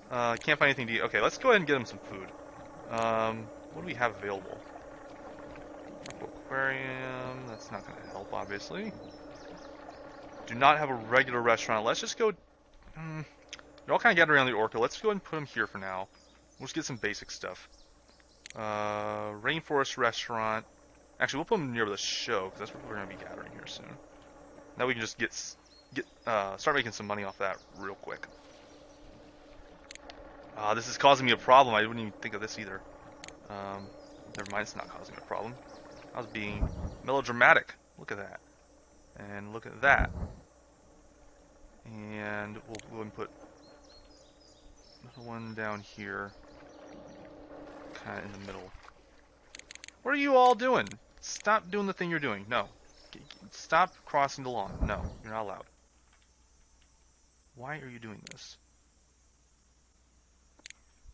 Can't find anything to eat. Okay, let's go ahead and get them some food. What do we have available? Aquarium. That's not going to help, obviously. Do not have a regular restaurant. Let's just go... they're all kind of gathered around the Orca. Let's go ahead and put them here for now. We'll just get some basic stuff. Rainforest restaurant. Actually, we'll put them near the show, because that's where we're going to be gathering here soon. Now we can just start making some money off that real quick. This is causing me a problem. I wouldn't even think of this either. Never mind, it's not causing me a problem. I was being melodramatic. Look at that. And look at that. And we'll go ahead and put another one down here. Kind of in the middle. What are you all doing? Stop doing the thing you're doing. No. Stop crossing the lawn. No, you're not allowed. Why are you doing this?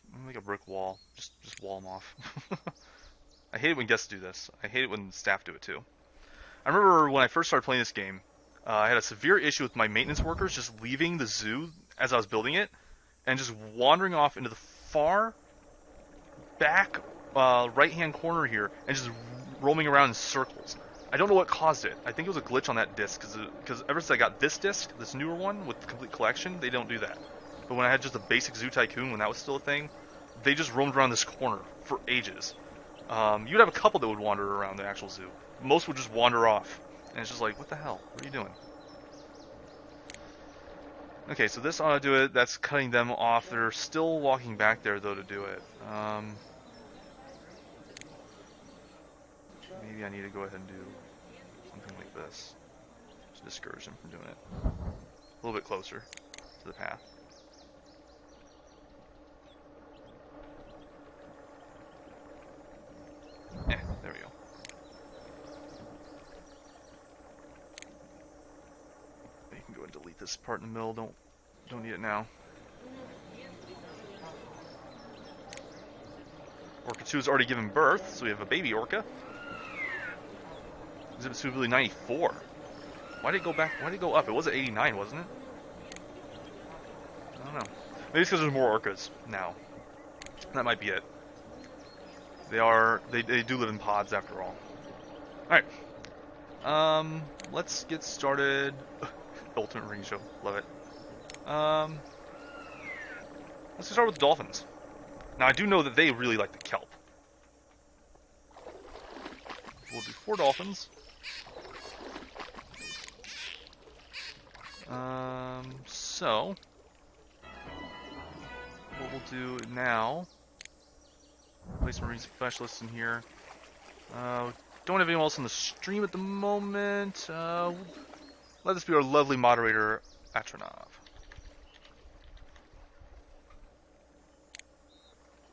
I'm gonna make a brick wall. Just wall them off. I hate it when guests do this. I hate it when staff do it too. I remember when I first started playing this game, I had a severe issue with my maintenance workers just leaving the zoo as I was building it, and just wandering off into the far back right-hand corner here, and just roaming around in circles. I don't know what caused it. I think it was a glitch on that disc, because ever since I got this disc, this newer one with the complete collection, they don't do that. But when I had just a basic Zoo Tycoon, when that was still a thing, they just roamed around this corner for ages. You'd have a couple that would wander around the actual zoo. Most would just wander off. And it's just like, what the hell? What are you doing? Okay, so this ought to do it. That's cutting them off. They're still walking back there, though, to do it. Maybe I need to go ahead and do something like this to discourage them from doing it. A little bit closer to the path. Yeah, there we go. You can go and delete this part in the middle. Don't need it now. Orca 2 has already given birth, so we have a baby Orca. Exhibit suitability 94. Why did it go back? Why did it go up? It was at 89, wasn't it? I don't know. Maybe it's because there's more Orcas now. That might be it. They do live in pods after all. Alright. Let's get started. Ultimate Ring Show. Love it. Let's start with the dolphins. Now I do know that they really like the kelp. We'll do 4 dolphins. So what we'll do now, place marine specialists in here. Don't have anyone else on the stream at the moment. Let this be our lovely moderator, Atronov.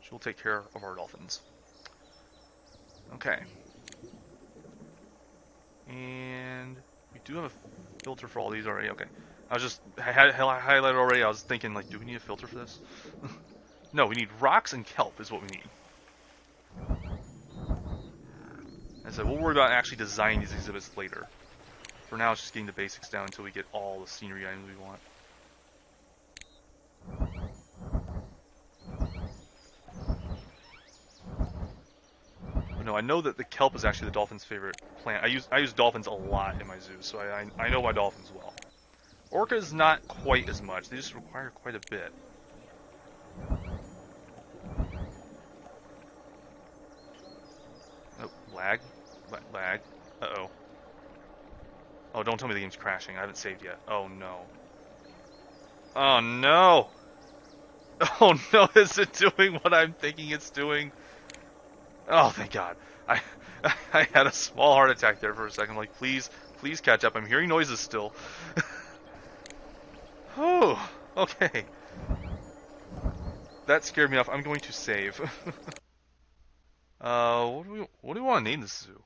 She'll take care of our dolphins. Okay. And we do have a filter for all these already. Okay. I had it highlighted already. I was thinking, like, do we need a filter for this? No, we need rocks and kelp is what we need. And so we'll worry about actually designing these exhibits later. For now, it's just getting the basics down until we get all the scenery items we want. But no, I know that the kelp is actually the dolphin's favorite plant. I use dolphins a lot in my zoo, so I know my dolphins well. Orcas not quite as much. They just require quite a bit. Oh, lag. Lag. Uh-oh. Oh, don't tell me the game's crashing. I haven't saved yet. Oh, no. Oh, no! Oh, no, is it doing what I'm thinking it's doing? Oh, thank God. I I had a small heart attack there for a second. Like, please catch up. I'm hearing noises still. Oh, okay. That scared me off. I'm going to save. What do we want to name this zoo?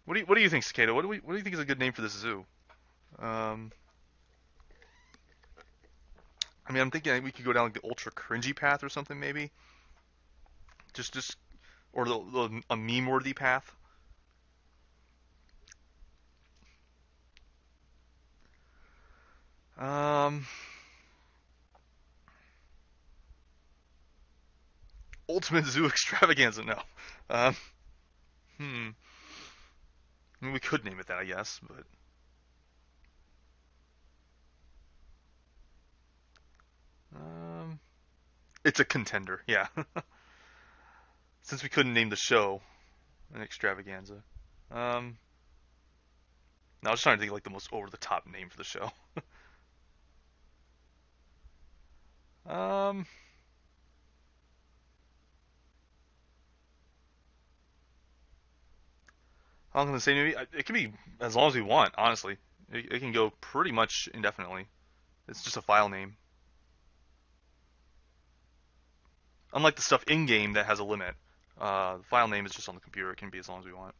What do you think, Cicada? What do you think is a good name for this zoo? I mean, I'm thinking we could go down like the ultra cringy path or something, maybe. Just or a meme-worthy path. Ultimate Zoo Extravaganza. No. I mean, we could name it that, I guess, but it's a contender. Yeah. Since we couldn't name the show an Extravaganza. No, I was trying to think of like the most over-the-top name for the show. um, I'm gonna say maybe it can be as long as we want. Honestly, it can go pretty much indefinitely. It's just a file name. Unlike the stuff in-game that has a limit, the file name is just on the computer. It can be as long as we want.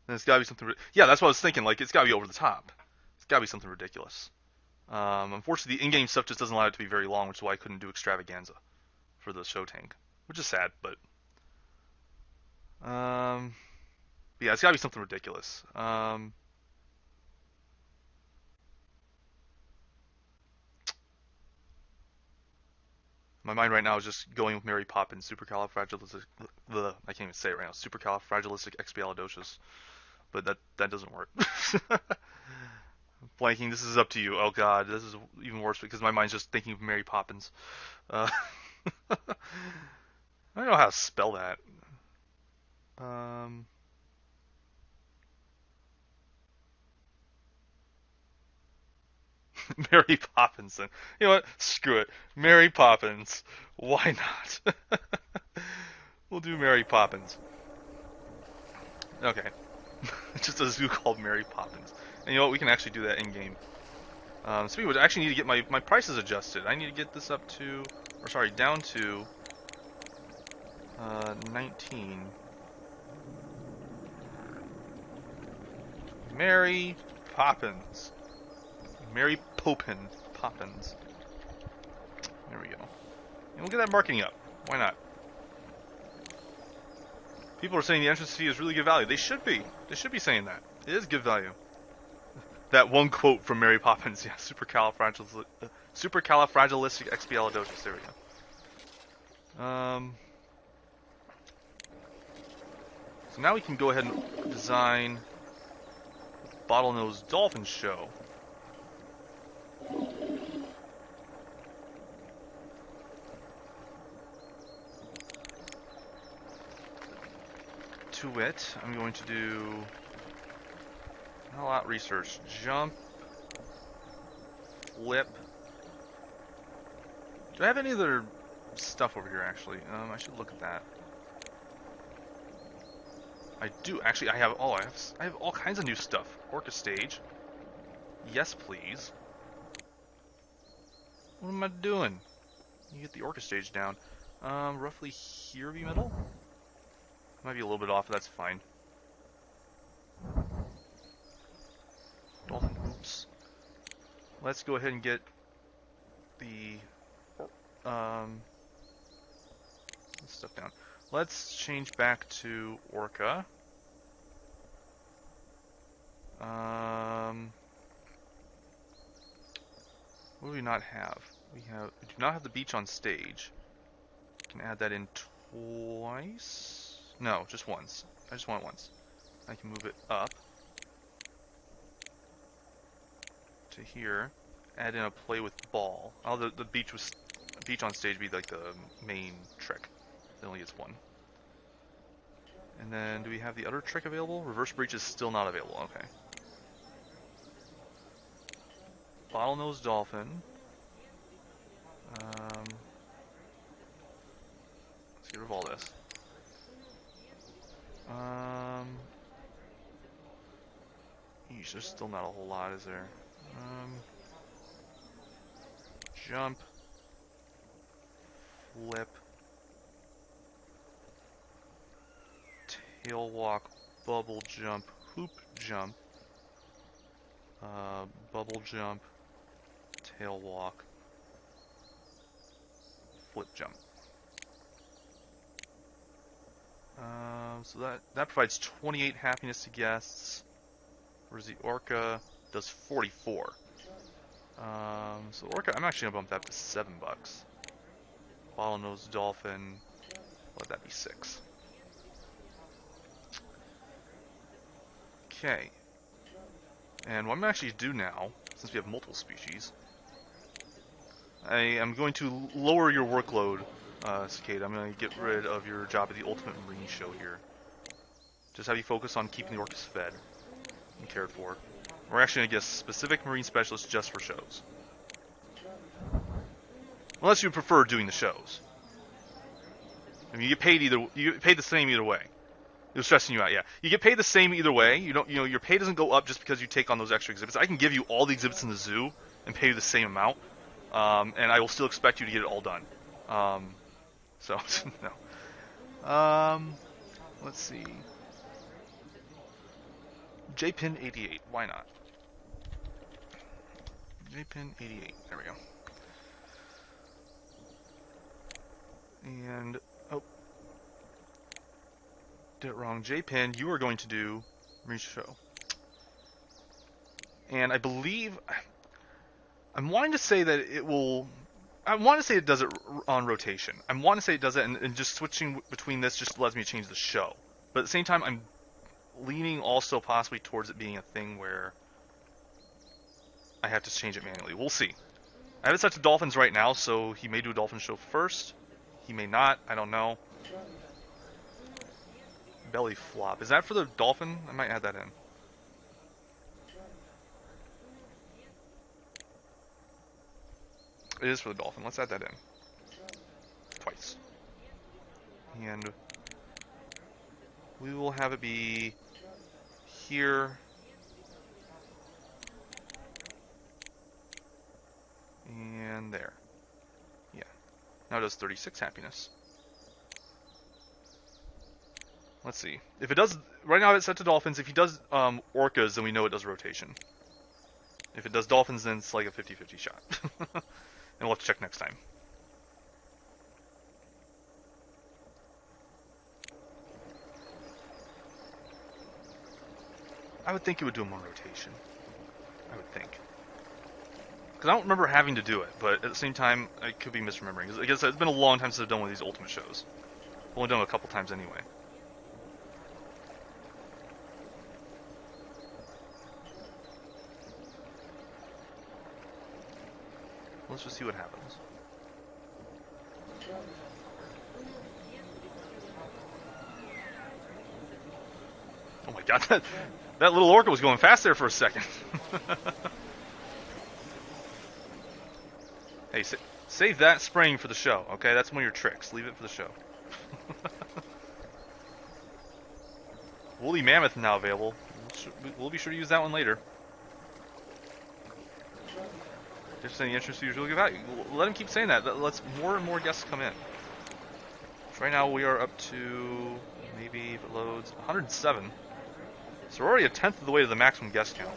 Then it's gotta be something. Yeah, that's what I was thinking. Like, it's gotta be over the top. It's gotta be something ridiculous. Unfortunately, the in-game stuff just doesn't allow it to be very long, which is why I couldn't do Extravaganza for the show tank, which is sad. But yeah, it's gotta be something ridiculous. My mind right now is just going with Mary Poppins, supercalifragilistic. I can't even say it right now. Supercalifragilisticexpialidocious, but that doesn't work. Blanking. This is up to you. Oh God, this is even worse because my mind's just thinking of Mary Poppins. I don't know how to spell that. Mary Poppins. Then. You know what? Screw it. Mary Poppins. Why not? We'll do Mary Poppins. Okay. Just a zoo called Mary Poppins. And you know what? We can actually do that in game. Speaking of which, I actually need to get my prices adjusted. I need to get this up to, or sorry, down to 19. Mary Poppins. Mary Poppins. There we go. And we'll get that marketing up. Why not? People are saying the entrance fee is really good value. They should be. They should be saying that. It is good value. That one quote from Mary Poppins. Yeah, supercalifragilisticexpialidocious. There we go. So now we can go ahead and design Bottlenose Dolphin Show. to it, I'm going to do not a lot of research. Jump, flip. Do I have any other stuff over here? Actually, I should look at that. I do actually. I have. Oh, I have all kinds of new stuff. Orca stage. Yes, please. What am I doing? You get the orca stage down. Roughly here, be middle. Might be a little bit off, but that's fine. Dolphin hoops. Let's go ahead and get the stuff down. Let's change back to orca. What do we not have? We do not have the beach on stage. Can add that in twice? No, just once. I just want it once. I can move it up to here. Add in a play with ball. Oh, the beach on stage be like the main trick. It only gets one. And then do we have the other trick available? Reverse breach is still not available. Okay. Bottlenose dolphin. Let's get rid of all this. Eesh, there's still not a whole lot, is there? Jump. Flip. Tail walk. Bubble jump. Hoop jump. Bubble jump. Tail walk. Flip jump. So that provides 28 happiness to guests. Whereas the orca does 44. So orca, I'm actually gonna bump that to $7. Bottlenose dolphin, let that be 6. Okay. And what I'm actually do now, since we have multiple species, I am going to lower your workload, Cicada. I'm going to get rid of your job at the Ultimate Marine Show here. Just have you focus on keeping the orcas fed and cared for. We're actually going to get a specific marine specialist just for shows. Unless you prefer doing the shows. I mean, you get paid the same either way. It was stressing you out, yeah. You get paid the same either way. Your pay doesn't go up just because you take on those extra exhibits. I can give you all the exhibits in the zoo and pay you the same amount, and I will still expect you to get it all done. So no. Let's see. JPin 88. Why not? JPin 88. There we go. And did it wrong. JPin, you are going to do Marine Show. And I believe I'm wanting to say that it will. I want to say it does it on rotation. I want to say it does it, and just switching between this just lets me change the show. But at the same time, I'm leaning also possibly towards it being a thing where I have to change it manually. We'll see. I have it set to dolphins right now, so he may do a dolphin show first. He may not. I don't know. Belly flop. Is that for the dolphin? I might add that in. It is for the dolphin. Let's add that in. Twice. And we will have it be here. And there. Yeah. Now it does 36 happiness. Let's see. If it does, right now it's set to dolphins. If he does orcas, then we know it does rotation. If it does dolphins, then it's like a 50-50 shot. And we'll have to check next time. I would think it would do them on rotation. I would think. Because I don't remember having to do it, but at the same time, I could be misremembering. I guess it's been a long time since I've done one of these Ultimate shows. I've only done it a couple times anyway. Let's just see what happens. Oh my god, that little orca was going fast there for a second. Hey, save that spraying for the show, okay? That's one of your tricks. Leave it for the show. Woolly Mammoth now available. We'll be sure to use that one later. Just any interest you usually give out. Let him keep saying that. Let's more and more guests come in. So right now we are up to, maybe if it loads, 107. So we're already a tenth of the way to the maximum guest count.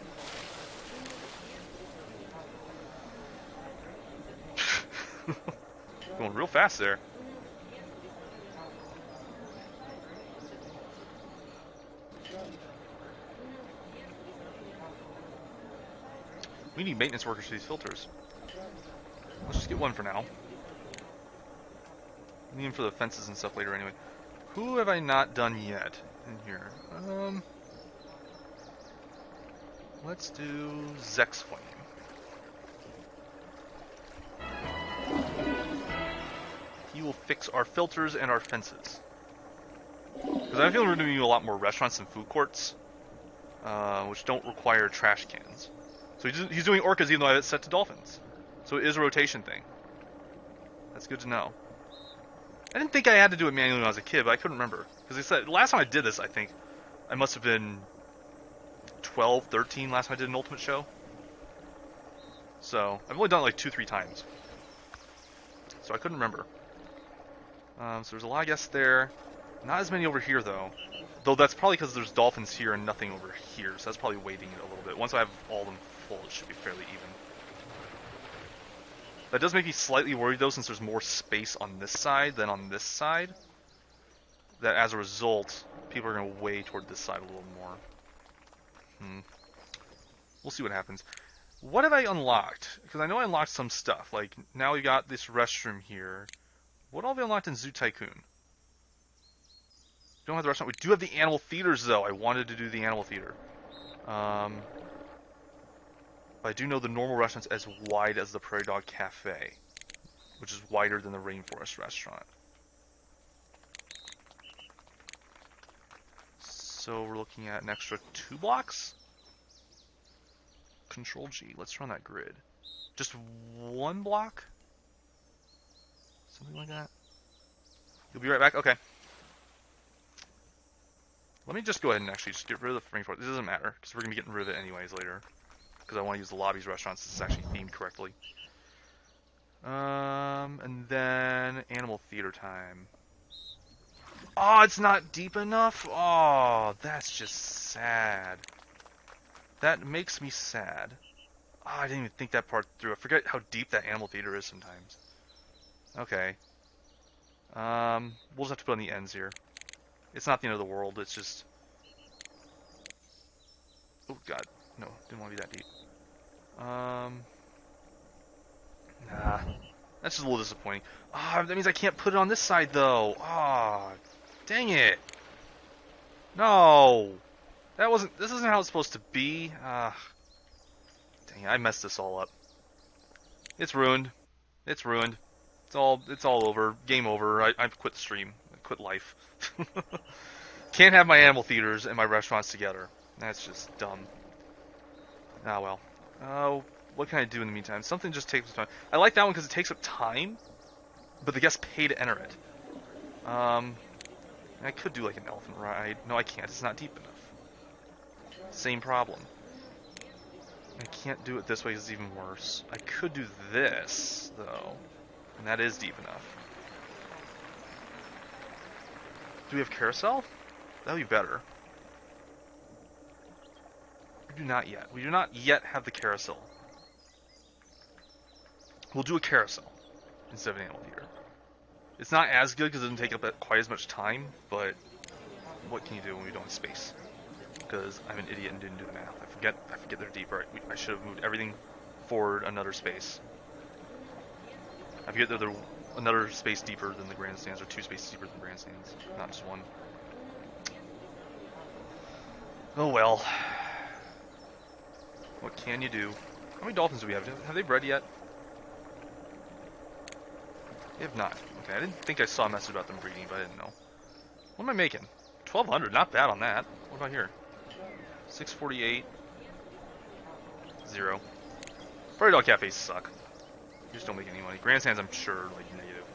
Going real fast there. We need maintenance workers for these filters. Let's just get one for now. Need them for the fences and stuff later anyway. Who have I not done yet in here? Let's do Zex Flame. He will fix our filters and our fences. Because I feel we're doing a lot more restaurants and food courts, which don't require trash cans. So he's doing orcas even though I have it set to dolphins. So it is a rotation thing. That's good to know. I didn't think I had to do it manually when I was a kid, but I couldn't remember. Because I said, last time I did this, I think, I must have been 12, 13 last time I did an Ultimate show. So, I've only done it like 2-3 times. So I couldn't remember. So there's a lot of guests there. Not as many over here, though. Though that's probably because there's dolphins here and nothing over here. So that's probably weighting it a little bit. Once I have all of them full, it should be fairly even. That does make me slightly worried, though, since there's more space on this side than on this side. That as a result, people are going to weigh toward this side a little more. We'll see what happens. What have I unlocked? Because I know I unlocked some stuff. Like, now we got this restroom here. What all have I unlocked in Zoo Tycoon? Don't have the restaurant. We do have the animal theaters, though. I wanted to do the animal theater. But I do know the normal restaurant's as wide as the Prairie Dog Cafe, which is wider than the Rainforest restaurant. So we're looking at an extra 2 blocks? Control G. Let's run that grid. Just 1 block? Something like that? You'll be right back? Okay. Let me just go ahead and actually just get rid of the Rainforest. This doesn't matter, because we're going to be getting rid of it anyways later. Because I want to use the lobbies restaurants. This is actually themed correctly. And then animal theater time. Oh, it's not deep enough? Oh, that's just sad. That makes me sad. Oh, I didn't even think that part through. I forget how deep that animal theater is sometimes. Okay. We'll just have to put on the ends here. It's not the end of the world, it's just... Oh, God. No, didn't want to be that deep. Nah. That's just a little disappointing. Ah, that means I can't put it on this side, though. Ah, dang it. No. This isn't how it's supposed to be. Ah. Dang it, I messed this all up. It's ruined. It's ruined. It's all over. Game over. I quit the stream. I quit life. Can't have my animal theaters and my restaurants together. That's just dumb. Ah, well. Oh, what can I do in the meantime? Something just takes time. I like that one because it takes up time, but the guests pay to enter it. I could do like an elephant ride. No, I can't. It's not deep enough. Same problem. I can't do it this way because it's even worse. I could do this, though, and that is deep enough. Do we have carousel? That would be better. We do not yet. We do not yet have the carousel. We'll do a carousel instead of an animal theater. It's not as good because it doesn't take up quite as much time, but what can you do when we don't have space? Because I'm an idiot and didn't do the math. I forget they're deep. Right? I should have moved everything forward another space. I forget they're another space deeper than the grandstands, or 2 spaces deeper than the grandstands, not just 1. Oh well. What can you do? How many dolphins do we have? Have they bred yet? They have not. Okay, I didn't think I saw a message about them breeding, but I didn't know. What am I making? 1,200, not bad on that. What about here? 648. 0. Prairie Dog Cafes suck. You just don't make any money. Grandstands, I'm sure, like, negative.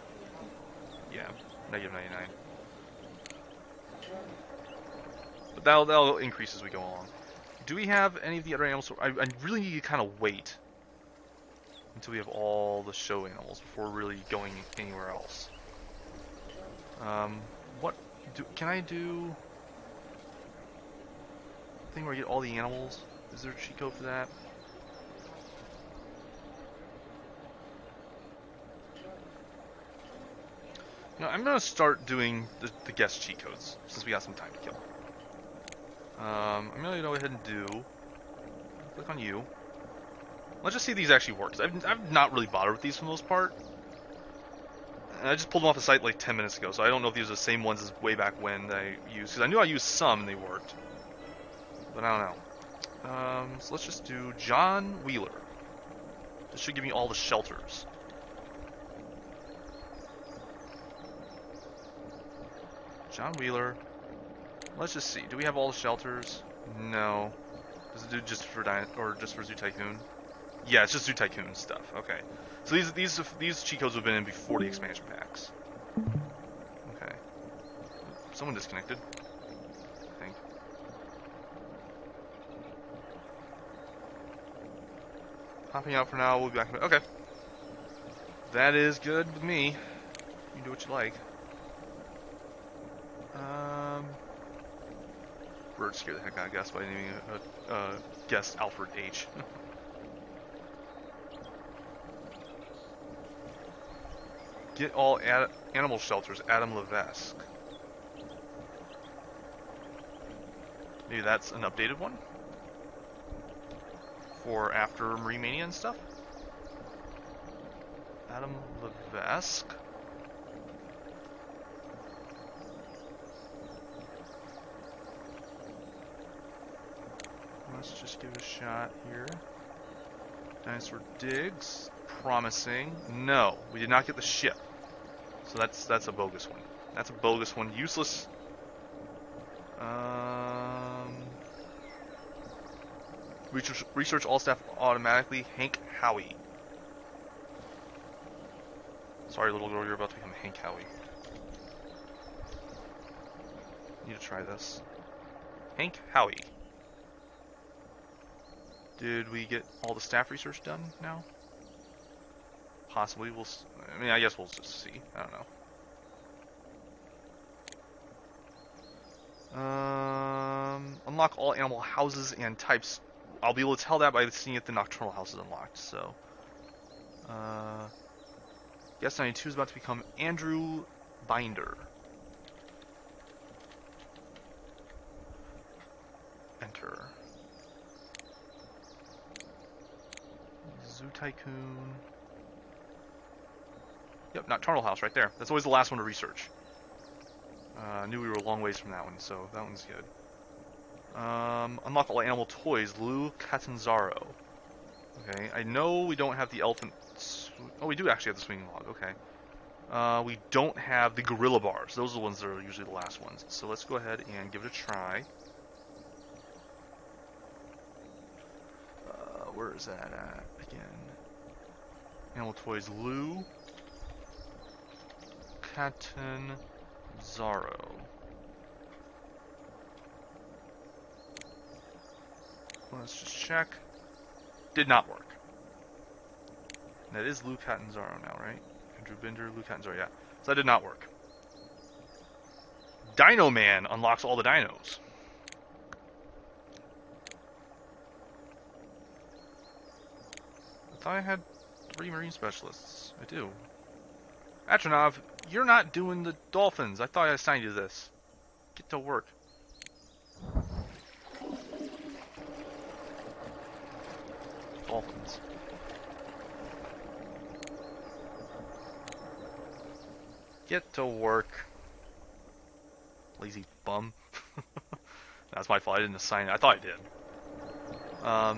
Yeah, negative 99. But that'll increase as we go along. Do we have any of the other animals? I really need to kind of wait until we have all the show animals before really going anywhere else. Can I do a thing where I get all the animals? Is there a cheat code for that? No, I'm gonna start doing the guest cheat codes since we got some time to kill. I'm gonna go ahead and click on you. Let's just see if these actually work. I've not really bothered with these for the most part. I just pulled them off the site like 10 minutes ago, so I don't know if these are the same ones as way back when I used. Because I knew I used some and they worked. But I don't know. So let's just do John Wheeler. This should give me all the shelters. John Wheeler. Let's just see. Do we have all the shelters? No. Does it do just for Zoo Tycoon? Yeah, it's just Zoo Tycoon stuff. Okay. So these cheat codes have been in before the expansion packs. Okay. Someone disconnected, I think. Hopping out for now. We'll be back. Okay. That is good with me. You can do what you like. Bird scared the heck out of Gus by naming a guest Alfred H. Get all animal shelters, Adam Levesque. Maybe that's an updated one? For after Marine Mania and stuff? Adam Levesque? Let's just give it a shot here. Dinosaur Digs. Promising. No, we did not get the ship. So that's a bogus one. That's a bogus one. Useless. Research all staff automatically. Hank Howie. Sorry, little girl, you're about to become Hank Howie. Need to try this. Hank Howie. Did we get all the staff research done now? Possibly. I guess we'll just see. I don't know. Unlock all animal houses and types. I'll be able to tell that by seeing if the nocturnal house is unlocked. So, guest 92 is about to become Andrew Binder. Enter. Zoo Tycoon. Yep, Nocturnal House right there. That's always the last one to research. I knew we were a long ways from that one, so that one's good. Unlock all animal toys, Lou Catanzaro. Okay, I know we don't have the elephant... Oh, we do actually have the swinging log, okay. We don't have the gorilla bars. Those are the ones that are usually the last ones. So let's go ahead and give it a try. Where is that at, again? Animal toys, Lou Catanzaro. Let's just check. Did not work. That is Lou Catanzaro now, right? Andrew Binder, Lou Catanzaro, yeah. So that did not work. Dino Man unlocks all the dinos. I thought I had 3 marine specialists. I do. Atronov, you're not doing the dolphins. I thought I assigned you this. Get to work. Dolphins. Get to work. Lazy bum. That's my fault. I didn't assign it. I thought I did.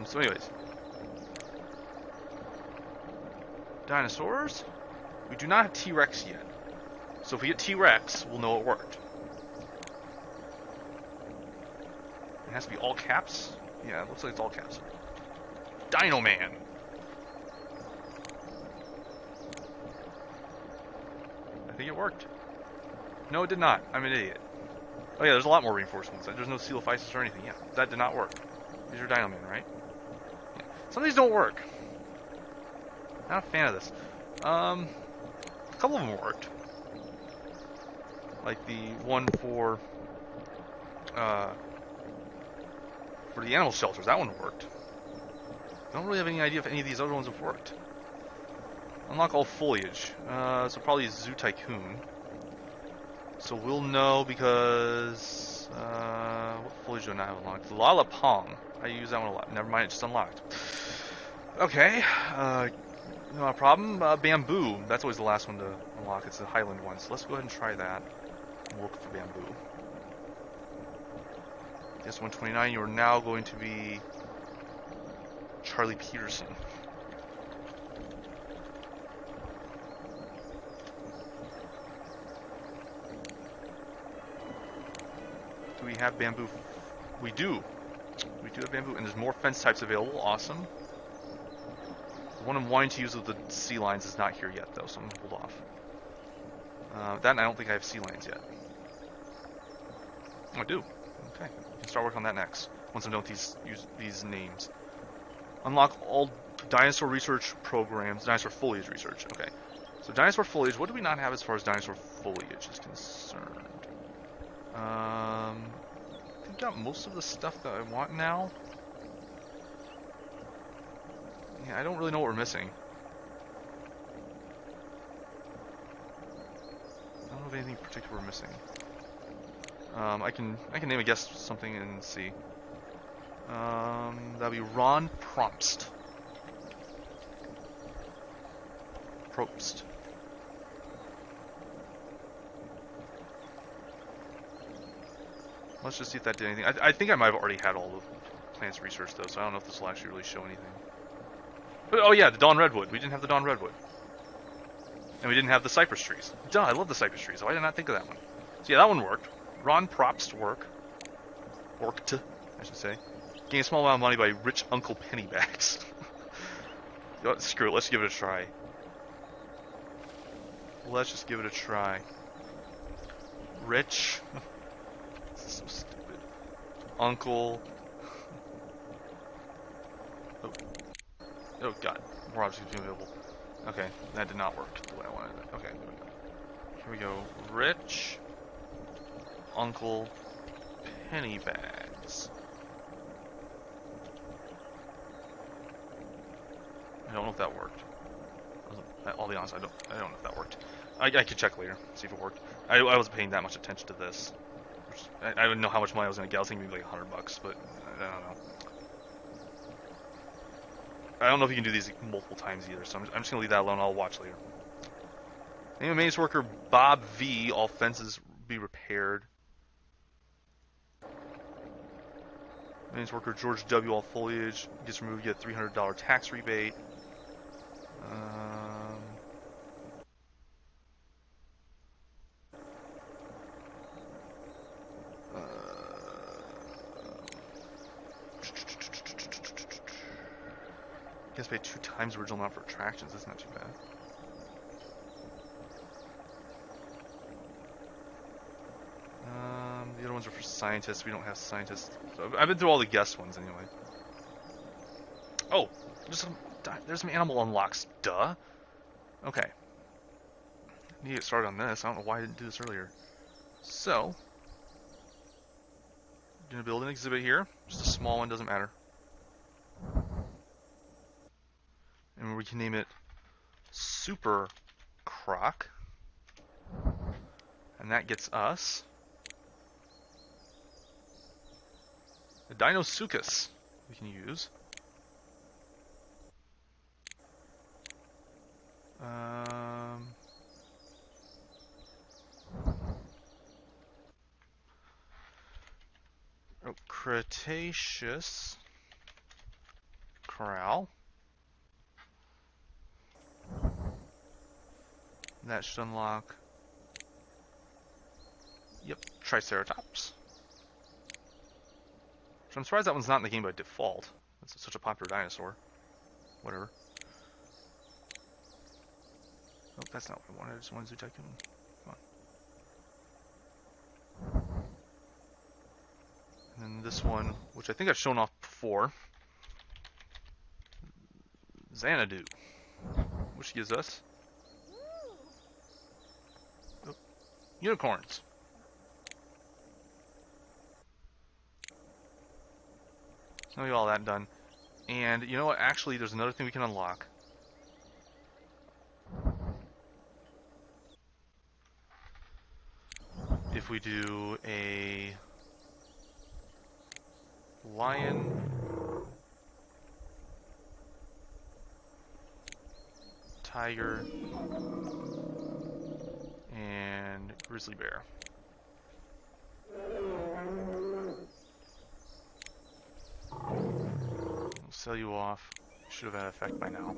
So anyways. Dinosaurs? We do not have T-Rex yet. So if we get T-Rex, we'll know it worked. It has to be all caps? Yeah, it looks like it's all caps. Dino Man! I think it worked. No, it did not. I'm an idiot. Oh yeah, there's a lot more reinforced ones. There's no seal of Isis or anything. Yeah, that did not work. These are Dino Man, right? Yeah. Some of these don't work. Not a fan of this. A couple of them worked. Like the one for the animal shelters. That one worked. I don't really have any idea if any of these other ones have worked. Unlock all foliage. So probably Zoo Tycoon. So we'll know because what foliage do I not have unlocked? Lala Pong. I use that one a lot. Never mind, it just unlocked. Okay. No problem. Bamboo. That's always the last one to unlock. It's the Highland one. So let's go ahead and try that. We'll look for bamboo. Guess 129. You are now going to be Charlie Peterson. Do we have bamboo? We do. We do have bamboo, and there's more fence types available. Awesome. The one I'm wanting to use with the sea lions is not here yet, though, so I'm going to hold off. That and I don't think I have sea lions yet. Oh, I do. Okay. We can start working on that next, once I'm done with these names. Unlock all dinosaur research programs, dinosaur foliage research. Okay. So dinosaur foliage, what do we not have as far as dinosaur foliage is concerned? We've got most of the stuff that I want now. Yeah, I don't really know what we're missing. I don't know of anything particular we're missing. I can name a guess something and see. That'll be Ron Probst. Probst. Let's just see if that did anything. I think I might have already had all the plants researched though, so I don't know if this will actually really show anything. But, oh yeah, the Dawn Redwood. We didn't have the Dawn Redwood. And we didn't have the cypress trees. Duh, I love the cypress trees. Why did I not think of that one? So yeah, that one worked. Ron Probst worked, I should say. Gain a small amount of money by rich Uncle Pennybags. Screw it, let's give it a try. Let's just give it a try. Rich. This is so stupid. Uncle. Oh. Oh god. More objects available. Okay, that did not work the way I wanted it. Okay, there we go. Here we go. Rich Uncle Pennybags. I don't know if that worked. I'll be honest, I don't know if that worked. I could check later, see if it worked. I wasn't paying that much attention to this. I didn't know how much money I was gonna get. I was thinking maybe like $100, but I don't know. I don't know if you can do these multiple times either, so I'm just gonna leave that alone. I'll watch later. Name of maintenance worker Bob V. All fences be repaired. Maintenance worker George W. All foliage gets removed. You get a $300 tax rebate. Guess pay 2 times the original amount for attractions. That's not too bad. The other ones are for scientists. We don't have scientists. So I've been through all the guest ones anyway. Oh, there's some animal unlocks. Duh. Okay. Need to get started on this. I don't know why I didn't do this earlier. So, I'm gonna build an exhibit here. Just a small one, doesn't matter. And we can name it Super Croc. And that gets us a Dinosuchus we can use. Cretaceous Corral. That should unlock. Yep, Triceratops. So I'm surprised that one's not in the game by default. It's such a popular dinosaur. Whatever. Oh, that's not what I wanted. I just wanted to do Tycoon. Come on. And then this one, which I think I've shown off before. Xanadu. Which gives us... oh, unicorns. So now we got all that done. And you know what? Actually, there's another thing we can unlock. If we do a lion, tiger, and grizzly bear. I'll sell you off. Should have had effect by now.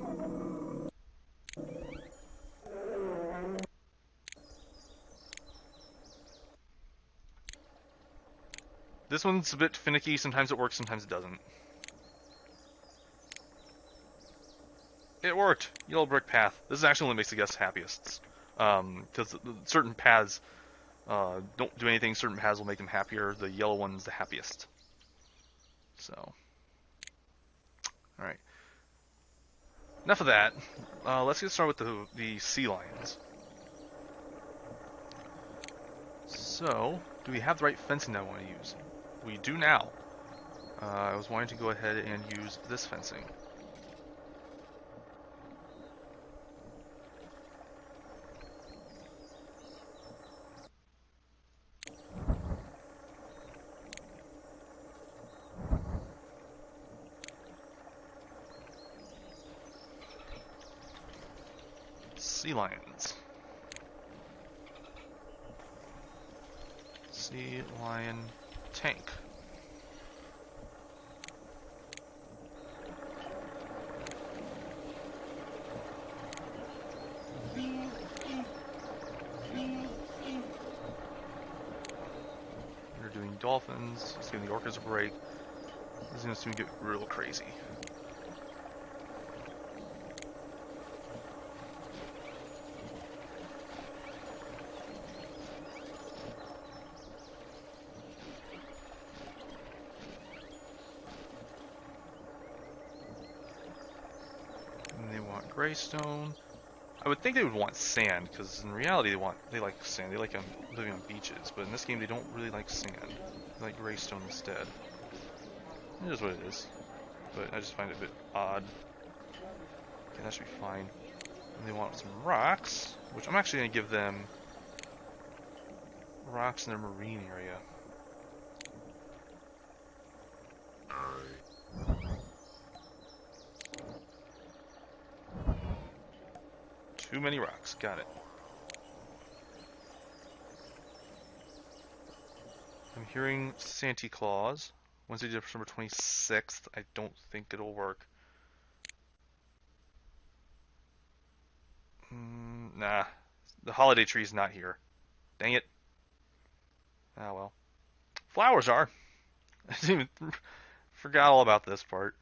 This one's a bit finicky. Sometimes it works, sometimes it doesn't. It worked! Yellow brick path. This is actually what makes the guests happiest. Because certain paths don't do anything, certain paths will make them happier. The yellow one's the happiest. So. Alright. Enough of that. Let's get started with the sea lions. So, do we have the right fencing that I want to use? We do now. I was wanting to go ahead and use this fencing. Sea lions. Sea lion tank. We're doing dolphins. Let's give the orcas a break. This is going to soon get real crazy. Greystone. I would think they would want sand, because in reality they like sand. They like living on beaches, but in this game they don't really like sand. They like greystone instead. It is what it is. But I just find it a bit odd. Okay, that should be fine. And they want some rocks, which I'm actually going to give them rocks in their marine area. Too many rocks. Got it. I'm hearing Santa Claus. Wednesday, December 26th. I don't think it'll work. Nah. The holiday tree's not here. Dang it. Ah, well. Flowers are. I didn't even... forgot all about this part.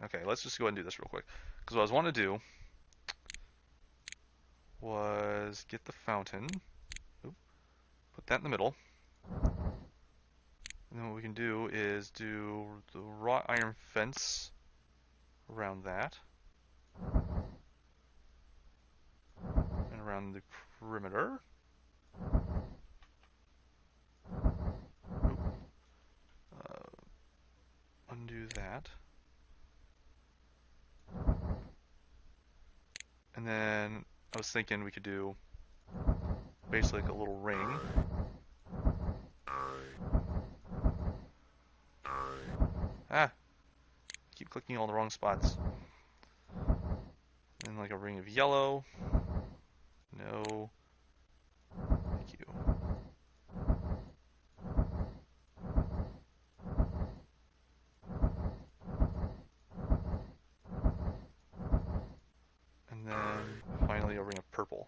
Okay, let's just go ahead and do this real quick. Because what I was wanting to do was get the fountain. Oop, put that in the middle. And then what we can do is do the wrought iron fence around that. And around the perimeter. Undo that. And then I was thinking we could do basically like a little ring. Ah! Keep clicking all the wrong spots. And like a ring of yellow. No. Thank you. And then finally a ring of purple.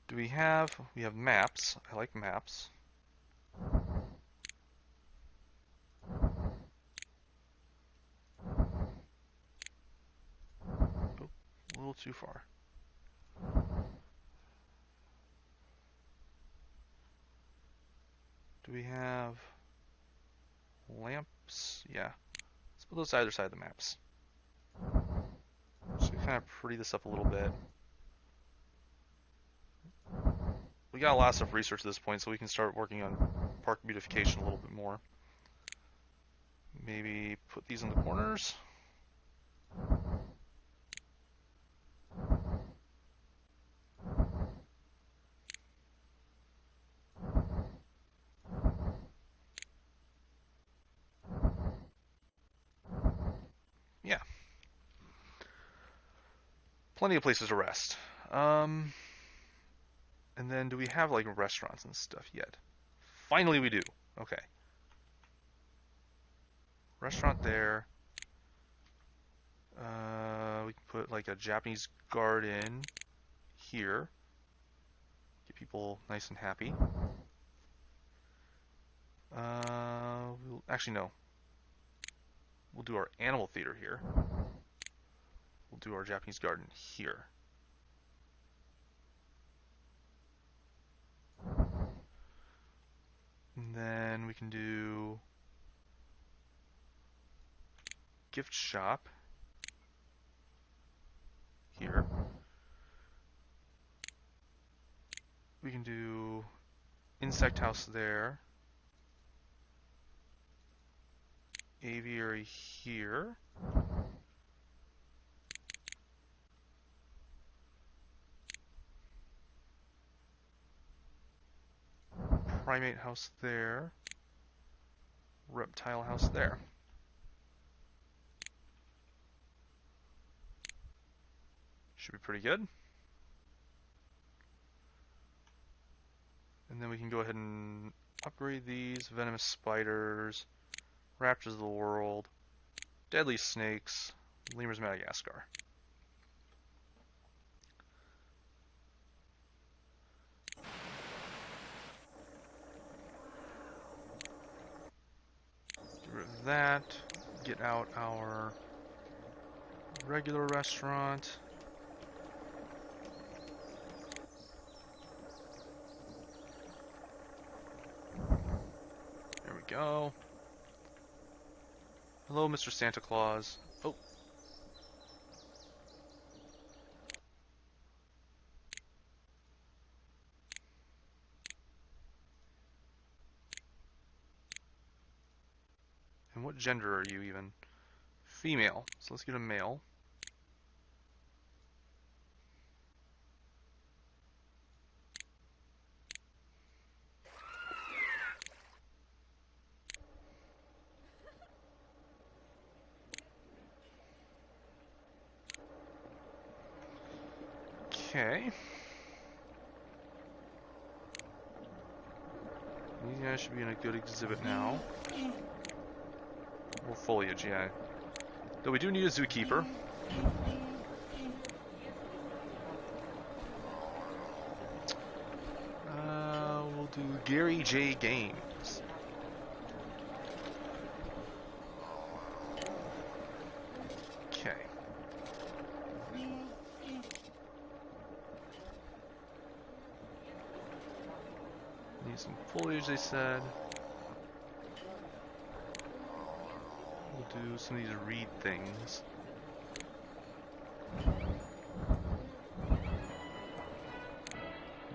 Do we have maps. I like maps. Oh, a little too far. Do we have lamps? Yeah. Let's put those either side of the maps. Just to kind of pretty this up a little bit. We got a lot of stuff researched at this point, so we can start working on park beautification a little bit more. Maybe put these in the corners. Yeah. Plenty of places to rest. And then do we have like restaurants and stuff yet? Finally we do. Okay. Restaurant there. We can put like a Japanese garden here. Get people nice and happy. Actually no. We'll do our animal theater here. We'll do our Japanese garden here. And then we can do gift shop here. We can do insect house there. Aviary here. Primate house there. Reptile house there. Should be pretty good. And then we can go ahead and upgrade these. Venomous spiders, raptors of the world, deadly snakes, lemurs Madagascar. Get rid of that. Get out our regular restaurant. There we go. Hello, Mr. Santa Claus. Oh. And what gender are you even? Female. So let's get a male. Okay. These guys should be in a good exhibit now. More foliage, yeah. Though we do need a zookeeper. We'll do Gary J. Games. Okay. Need some foliage, they said. We'll do some of these reed things.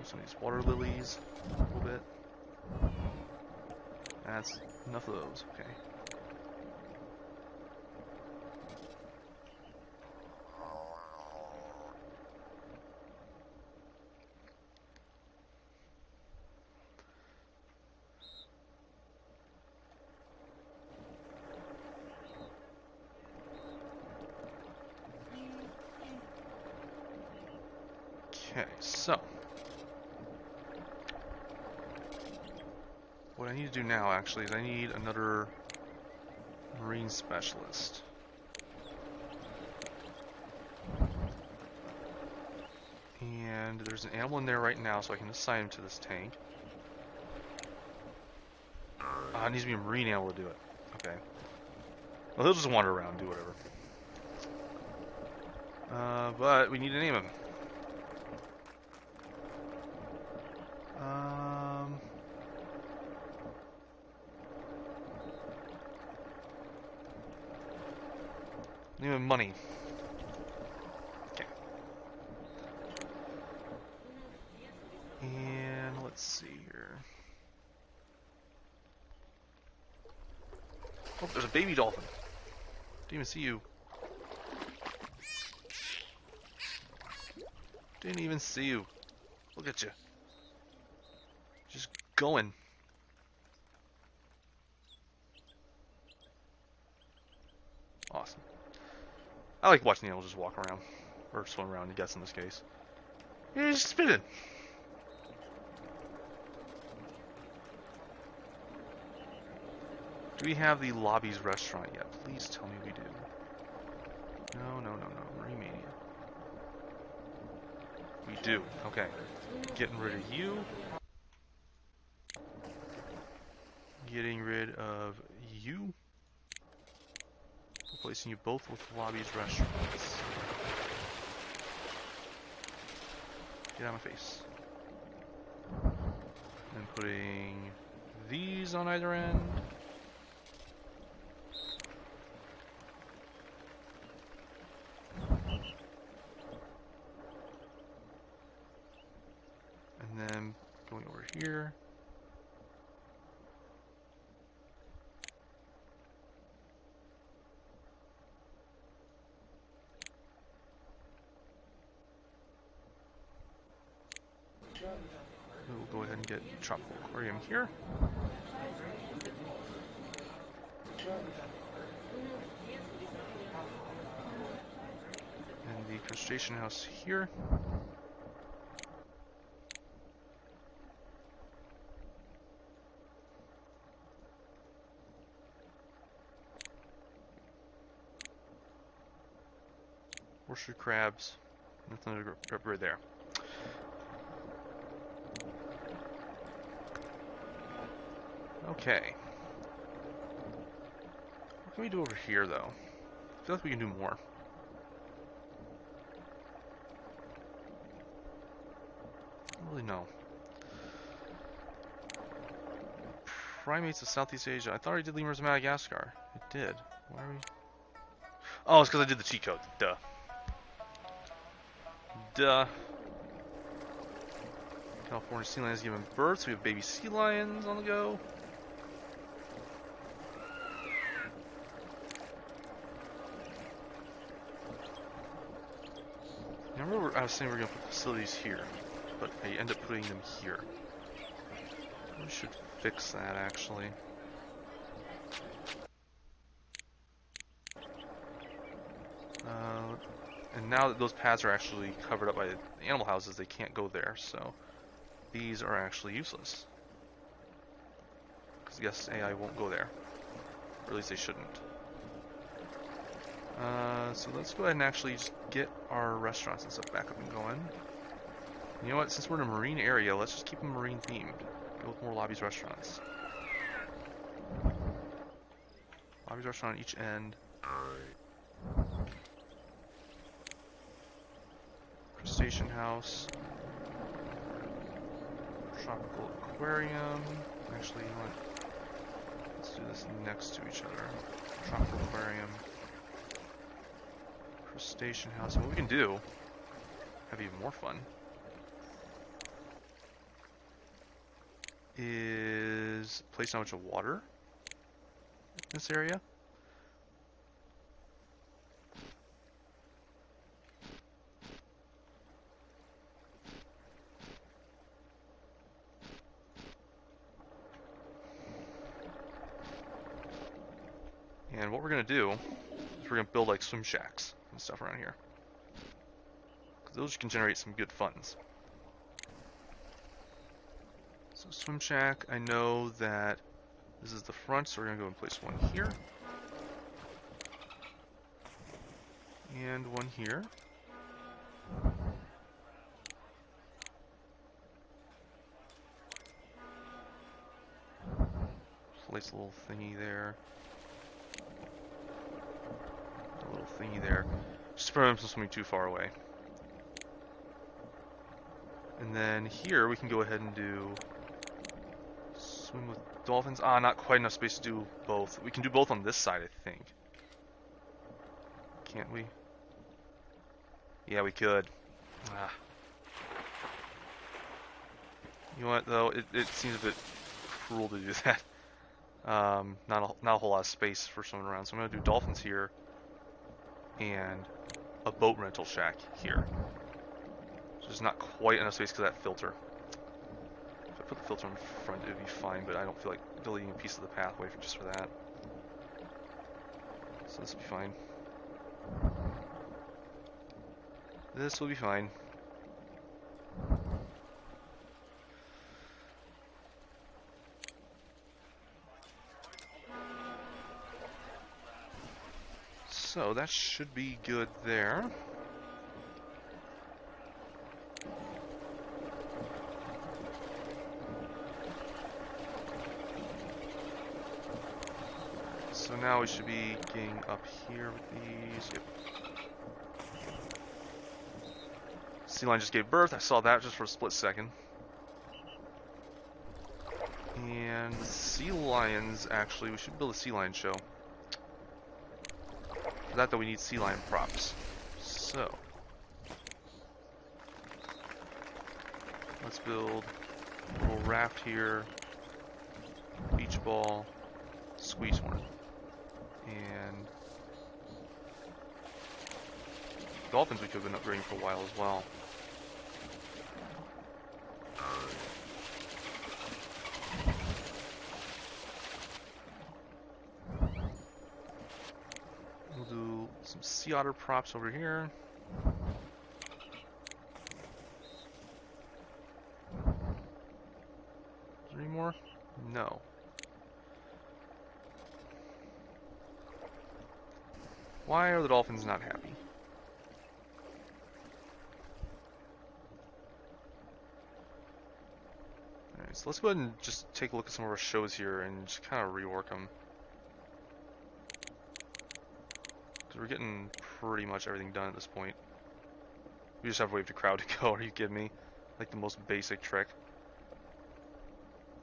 Some of these water lilies, a little bit. That's enough of those, okay. Okay, so what I need to do now actually is I need another marine specialist. And And there's an animal in there right now, so I can assign him to this tank. It needs to be a marine animal to do it. Okay. Well, he'll just wander around and do whatever. But we need to name him. Name him Money. Okay. And let's see here. Oh, there's a baby dolphin. Didn't even see you. Didn't even see you. Look at you. Just going. Awesome. I like watching the animals just walk around. Or swim around, I guess, in this case. Yeah, he's spinning. Do we have the Lobby's restaurant yet? Please tell me we do. No, no, no, no. Marine Mania. We do. Okay. Getting rid of you. Getting rid of you. Replacing you both with Lobby's restaurants. Get out of my face. And putting these on either end. And then going over here. We'll go ahead and get Tropical Aquarium here. And the crustacean house here. Horseshoe crabs. Nothing to grab right there. Okay. What can we do over here, though? I feel like we can do more. I don't really know. Primates of Southeast Asia. I thought I did lemurs of Madagascar. It did. Why are we... Oh, it's because I did the cheat code. Duh. Duh. California sea lions giving birth, so we have baby sea lions on the go. I remember I was saying we are going to put facilities here, but I end up putting them here. We should fix that, actually. And now that those paths are actually covered up by the animal houses, they can't go there, so these are actually useless. Because yes, AI won't go there. Or at least they shouldn't. So let's go ahead and actually just get our restaurants and stuff back up and going. You know what, since we're in a marine area, let's just keep them marine themed. Go with more Lobby's restaurants. Lobby's restaurant on each end. Crustacean house. Tropical aquarium. Actually, you know what? Let's do this next to each other. Tropical aquarium. Crustacean house. And what we can do, have even more fun, is place down a bunch of water in this area. And what we're going to do is we're going to build like swim shacks and stuff around here. Because those can generate some good funds. So swim shack, I know that this is the front, so we're going to go and place one here. And one here. nice little thingy there. A little thingy there. Just to prevent him from swimming too far away. And then here we can go ahead and do swim with dolphins. Ah, not quite enough space to do both. We can do both on this side, I think. Can't we? Yeah, we could. Ah. You know what, though? It seems a bit cruel to do that. Not a whole lot of space for swimming around. So I'm going to do dolphins here and a boat rental shack here. So there's not quite enough space because of that filter. If I put the filter in front, it would be fine, but I don't feel like deleting a piece of the pathway just for that. So this will be fine. This will be fine. So that should be good there. So now we should be getting up here with these. Yep. Sea lion just gave birth. I saw that just for a split second. And the sea lions, actually, we should build a sea lion show. For that, though, we need sea lion props. So let's build a little raft here, beach ball, squeeze horn, and dolphins we could have been upgrading for a while as well. We'll do some sea otter props over here. Is there any more? No. Why are the dolphins not happy? Alright, so let's go ahead and just take a look at some of our shows here and just kind of rework them. Because we're getting pretty much everything done at this point. We just have Wave to Crowd to go, are you kidding me? Like the most basic trick.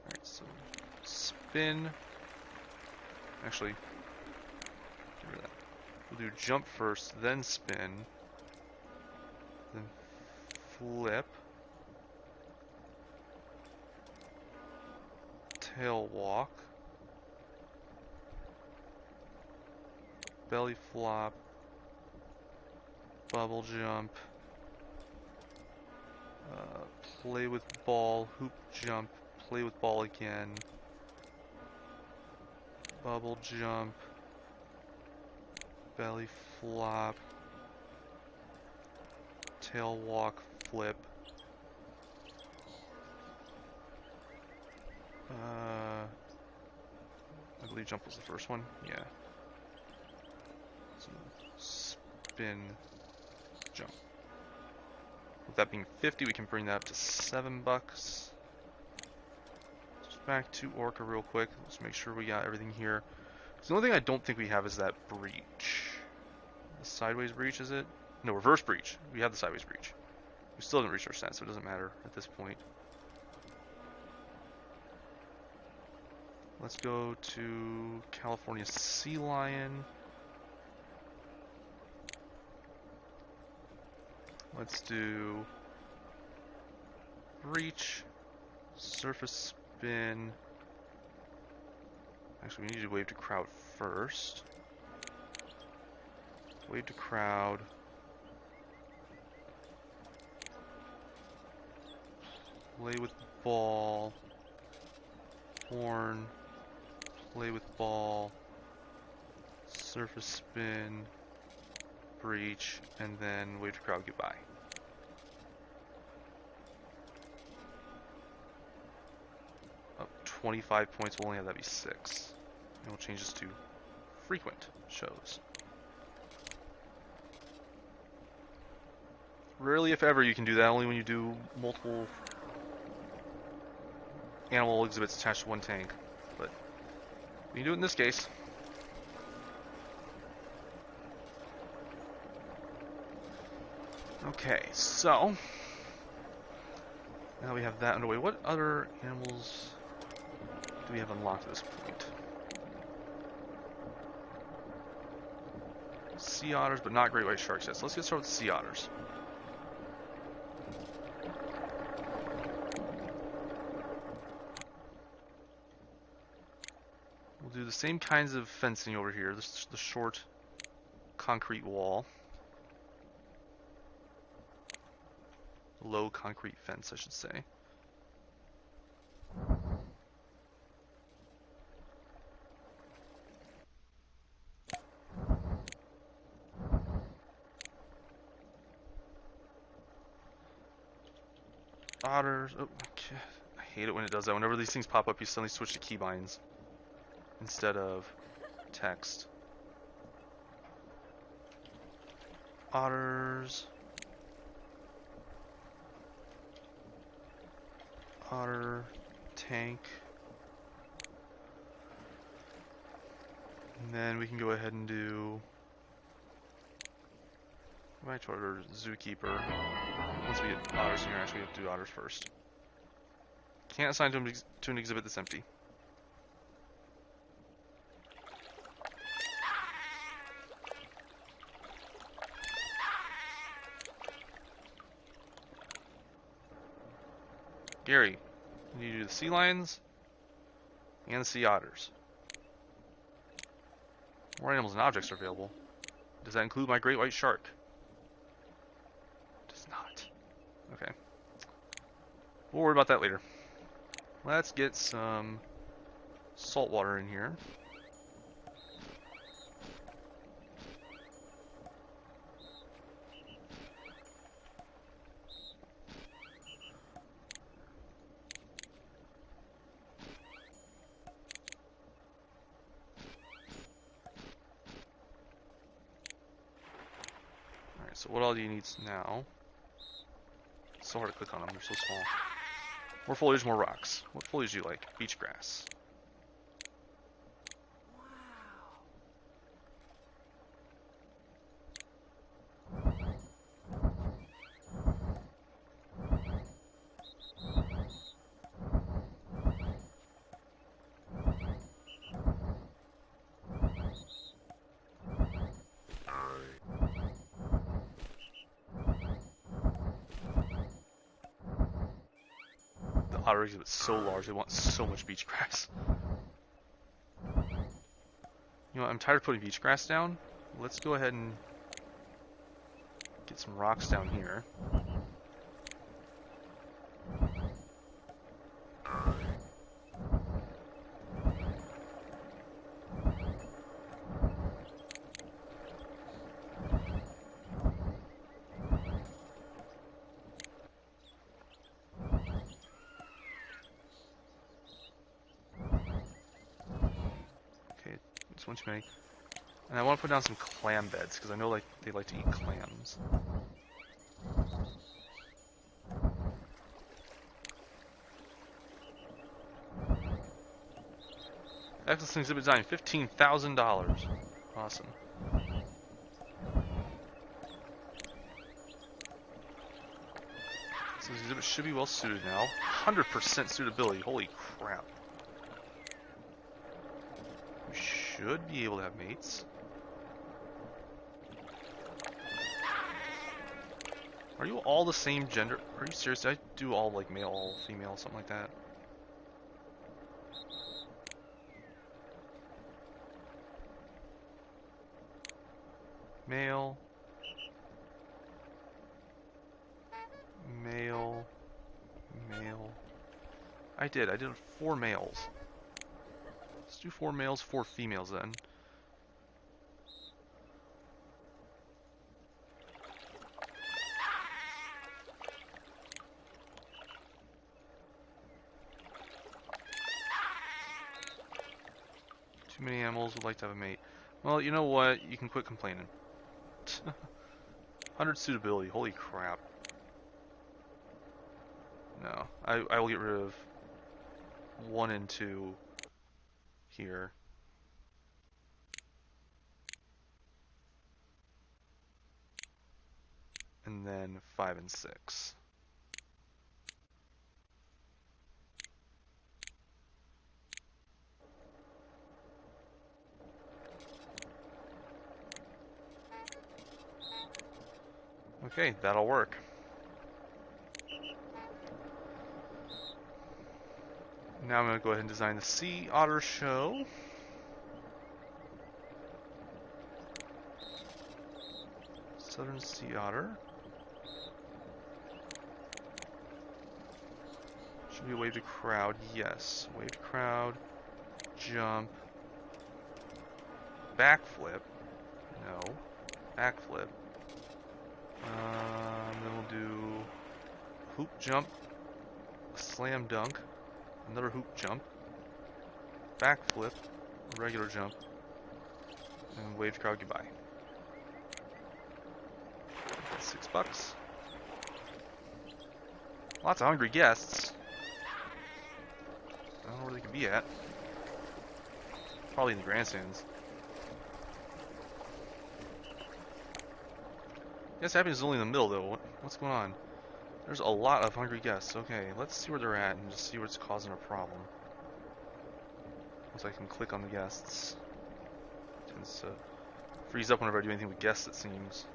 Alright, so spin. Actually, get rid of that. We'll do jump first, then spin. Then flip. Tail walk. Belly flop. Bubble jump. Play with ball, hoop jump, play with ball again. Bubble jump. Belly flop. Tail walk, flip. I believe jump was the first one. Yeah. So spin, jump. With that being 50, we can bring that up to $7. Just back to Orca real quick. Let's make sure we got everything here. The only thing I don't think we have is that breach. The sideways breach, is it? No, reverse breach. We have the sideways breach. We still haven't reached our set, so it doesn't matter at this point. Let's go to California Sea Lion. Let's do breach, surface spin. Actually, we need to wave to crowd first. Wave to crowd. Play with ball. Horn. Play with ball. Surface spin. Breach. And then wave to crowd goodbye. Up 25 points, we'll only have that be 6. And we'll change this to frequent shows. Rarely, if ever, you can do that, only when you do multiple animal exhibits attached to one tank. But We can do it in this case. Okay, so now we have that underway. What other animals do we have unlocked at this point? Sea otters, but not great white sharks yet. So let's get started with sea otters. We'll do the same kinds of fencing over here. This is the short concrete wall. Low concrete fence, I should say. Otters. Oh, okay. I hate it when it does that. Whenever these things pop up, you suddenly switch to keybinds instead of text. Otters. Otter. Tank. And then we can go ahead and do right order zookeeper. Once we get otters in here, actually we have to do otters first. Can't assign to an exhibit that's empty. Gary, you need to do the sea lions and the sea otters. More animals and objects are available. Does that include my great white shark? Does not. Okay. We'll worry about that later. Let's get some salt water in here. Alright, so what all do you need now? It's so hard to click on them, they're so small. More foliage, more rocks. What foliage do you like? Beach grass. The otter exhibit's so large, they want so much beach grass. You know what, I'm tired of putting beach grass down. Let's go ahead and get some rocks down here. Okay, it's one too many. And I want to put down some clam beds, because I know like they like to eat clams. Excellent exhibit design, $15,000. Awesome. So this exhibit should be well suited now. 100% suitability, holy crap. We should be able to have mates. Are you all the same gender? Are you serious? Did I do all like male, all female, something like that? Male. Male. Male. I did 4 males. Let's do 4 males, 4 females then. Too many animals would like to have a mate. Well, you know what? You can quit complaining. 100 suitability, holy crap. No, I will get rid of 1 and 2 here. and then 5 and 6. Okay, that'll work. Now I'm going to go ahead and design the Sea Otter show. Southern Sea Otter. Should be a wave to crowd. Yes. Wave to crowd. Jump. Backflip. No. Backflip. Then we'll do hoop jump. Slam dunk. Another hoop jump. Backflip. Regular jump. And wave to crowd goodbye. That's $6. Lots of hungry guests. I don't know where they could be at. Probably in the grandstands. Yes, happiness is only in the middle though. What's going on? There's a lot of hungry guests. Okay, let's see where they're at and just see what's causing a problem. Once I can click on the guests. It tends to freeze up whenever I do anything with guests, it seems.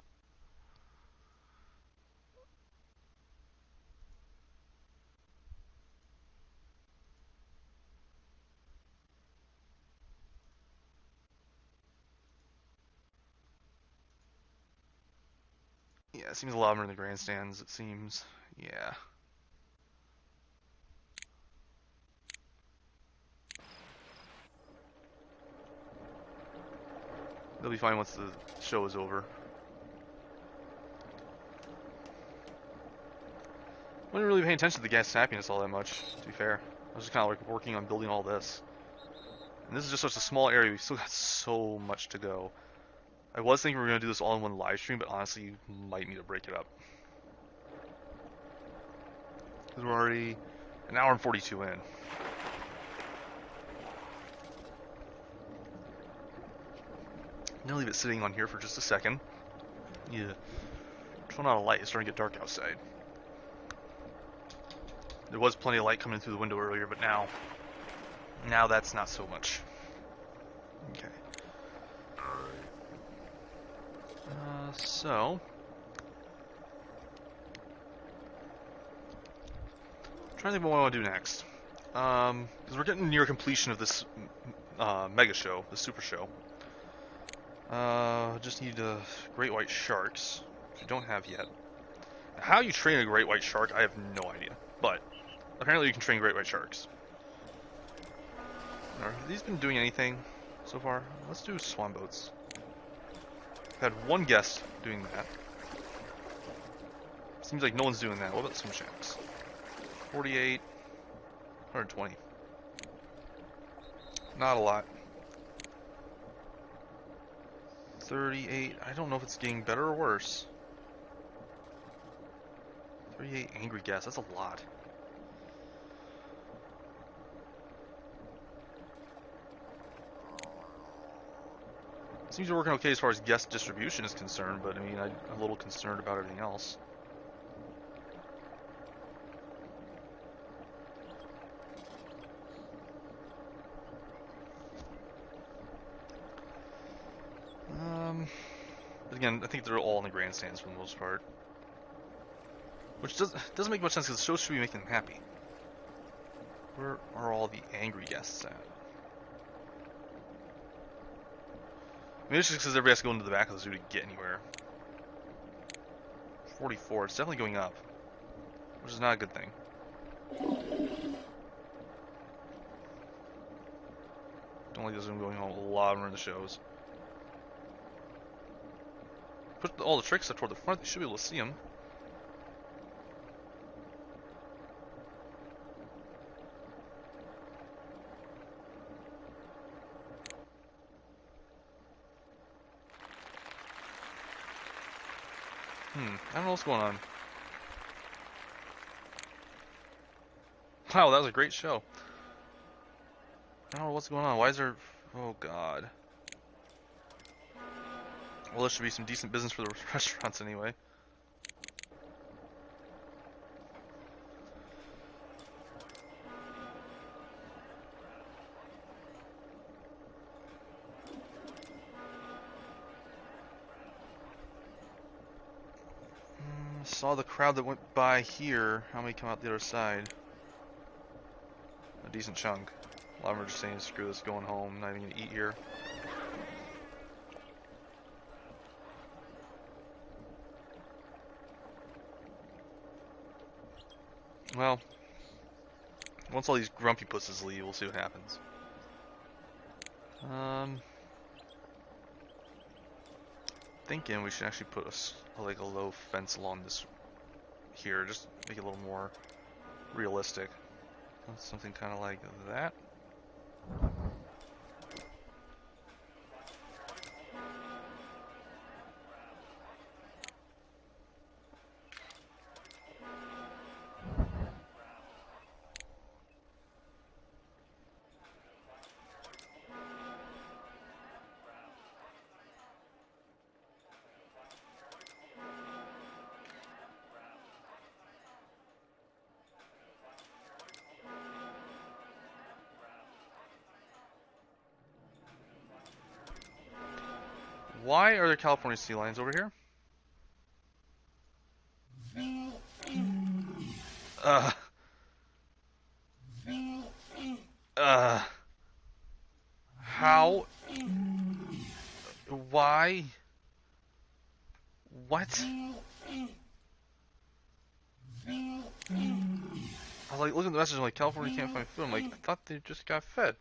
Yeah, it seems a lot of them are in the grandstands, it seems. Yeah. They'll be fine once the show is over. I wasn't really paying attention to the guests' happiness all that much, to be fair. I was just kind of like working on building all this. And this is just such a small area, we've still got so much to go. I was thinking we were going to do this all in one live stream, but honestly, you might need to break it up. Because we're already an hour and 42 in. I'm going to leave it sitting on here for just a second. Yeah. Turn on a light, it's starting to get dark outside. There was plenty of light coming through the window earlier, but now that's not so much. Okay. So... I'm trying to think what I want to do next. Because we're getting near completion of this mega show, the super show. Just need great white sharks, which we don't have yet. Now, how you train a great white shark, I have no idea. But apparently you can train great white sharks. Have these been doing anything so far? Let's do swan boats. I've had one guest doing that. Seems like no one's doing that. What about swim shacks? 48, 120. Not a lot. 38. I don't know if it's getting better or worse. 38 angry guests. That's a lot. Seems to be working okay as far as guest distribution is concerned, but I mean, I'm a little concerned about everything else. But again, I think they're all in the grandstands for the most part. Which doesn't make much sense because the show should be making them happy. Where are all the angry guests at? Maybe it's just because everybody has to go into the back of the zoo to get anywhere. 44, it's definitely going up. Which is not a good thing. Don't like those going on a lot of them in the shows. Put all the tricks up toward the front, they should be able to see them. I don't know what's going on. Wow, that was a great show. I don't know what's going on. Why is there... Oh, God. Well, there should be some decent business for the restaurants anyway. saw the crowd that went by here. How many come out the other side? A decent chunk. A lot of them are just saying, screw this, going home, not even gonna eat here. Well, once all these grumpy pusses leave, we'll see what happens. Thinking we should actually put like a low fence along this here, just make it a little more realistic. Something kind of like that. Why are there California sea lions over here? Uh. How? Why? What? I was like, looking at the message, I'm like, California can't find food. I'm like, I thought they just got fed.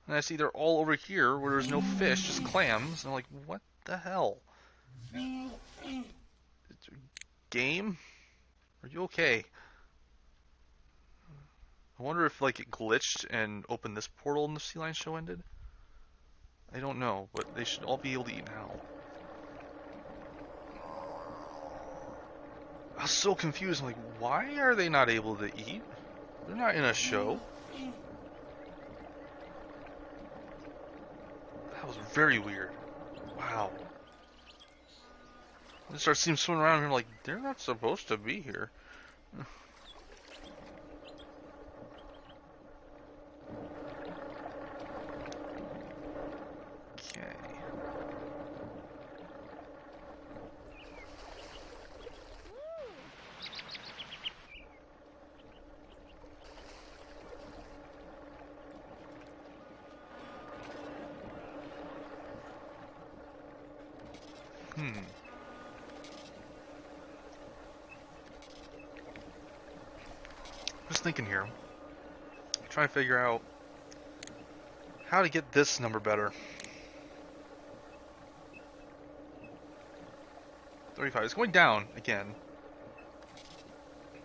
And I see they're all over here where there's no fish, just clams. And I'm like, what the hell? Game? Are you okay? I wonder if like it glitched and opened this portal and the sea lion show ended. I don't know, but they should all be able to eat now. I was so confused. I'm like, why are they not able to eat? They're not in a show. That was very weird. Wow. I start seeing them swimming around here like, they're not supposed to be here. Okay. Just thinking here. Trying to figure out how to get this number better. 35. It's going down again.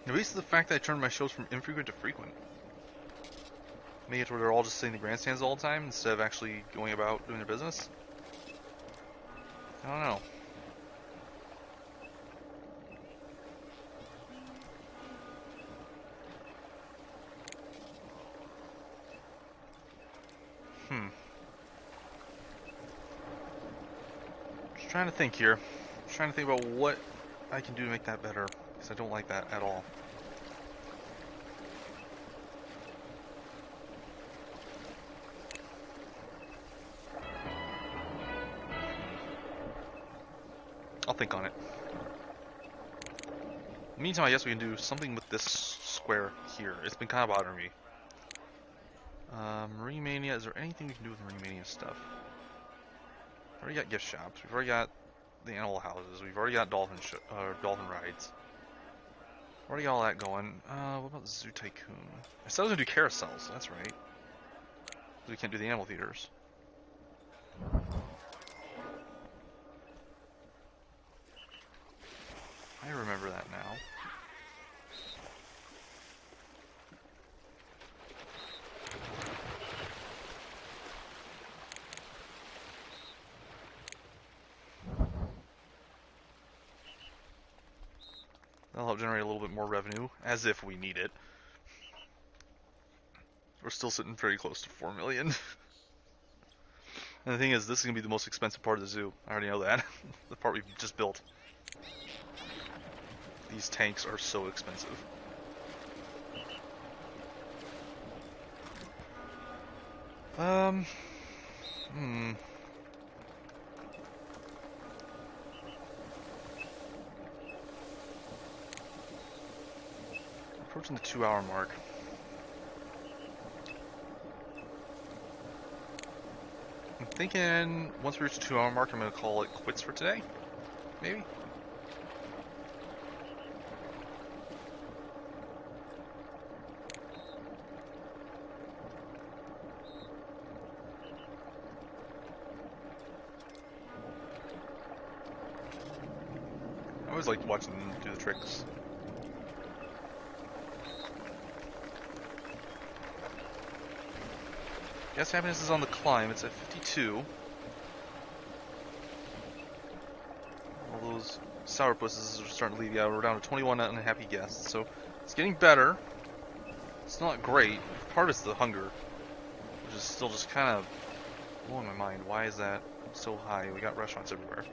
At least the fact that I turned my shows from infrequent to frequent. Make it to where they're all just sitting in the grandstands all the time instead of actually going about doing their business. I don't know. Just trying to think here. Just trying to think about what I can do to make that better. Because I don't like that at all. I'll think on it. In the meantime, I guess we can do something with this square here. It's been kind of bothering me. Marine Mania, is there anything we can do with Marine Mania stuff? We've already got gift shops. We've already got the animal houses. We've already got dolphin rides. Already got all that going. What about Zoo Tycoon? I said I was gonna do carousels. That's right. We can't do the animal theaters. I remember that now. That'll help generate a little bit more revenue, as if we need it. We're still sitting very close to 4 million. And the thing is, this is going to be the most expensive part of the zoo. I already know that. The part we've just built. These tanks are so expensive. Approaching the 2-hour mark. I'm thinking once we reach the 2-hour mark, I'm going to call it quits for today. Maybe? I always liked watching them do the tricks. Gas happiness is on the climb. It's at 52. All those sourpusses are starting to leave. Yeah, we're down to 21 unhappy guests, so it's getting better. It's not great. Part is the hunger, which is still just kind of blowing my mind. Why is that so high? We got restaurants everywhere.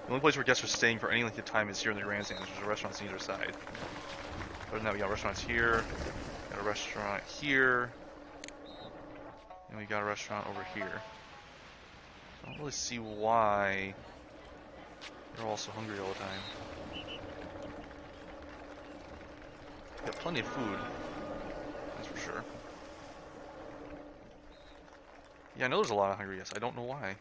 The only place where guests are staying for any length of time is here in the grandstand. There's restaurants on either side. Other than that, we got restaurants here, got a restaurant here, and we got a restaurant over here. I don't really see why they're all so hungry all the time. Got plenty of food, that's for sure. Yeah, I know there's a lot of hungry guests. I don't know why.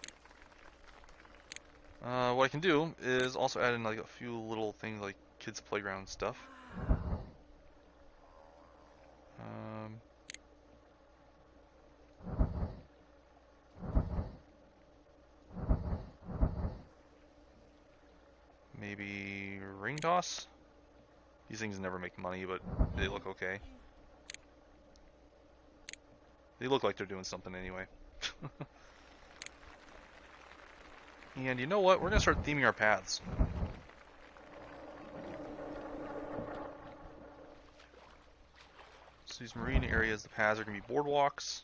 What I can do is also add in like a few little things like kids' playground stuff. Maybe ring toss? These things never make money, but they look okay. They look like they're doing something anyway. And you know what? We're going to start theming our paths. So these marine areas, the paths are going to be boardwalks.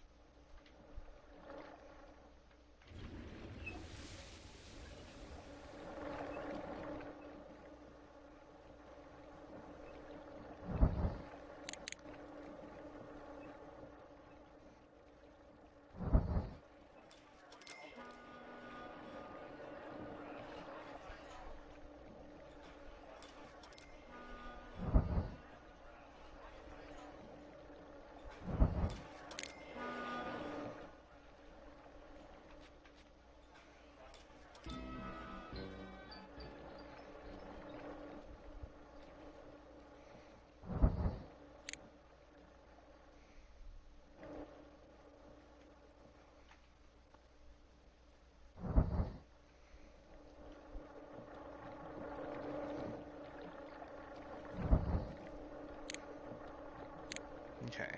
Okay.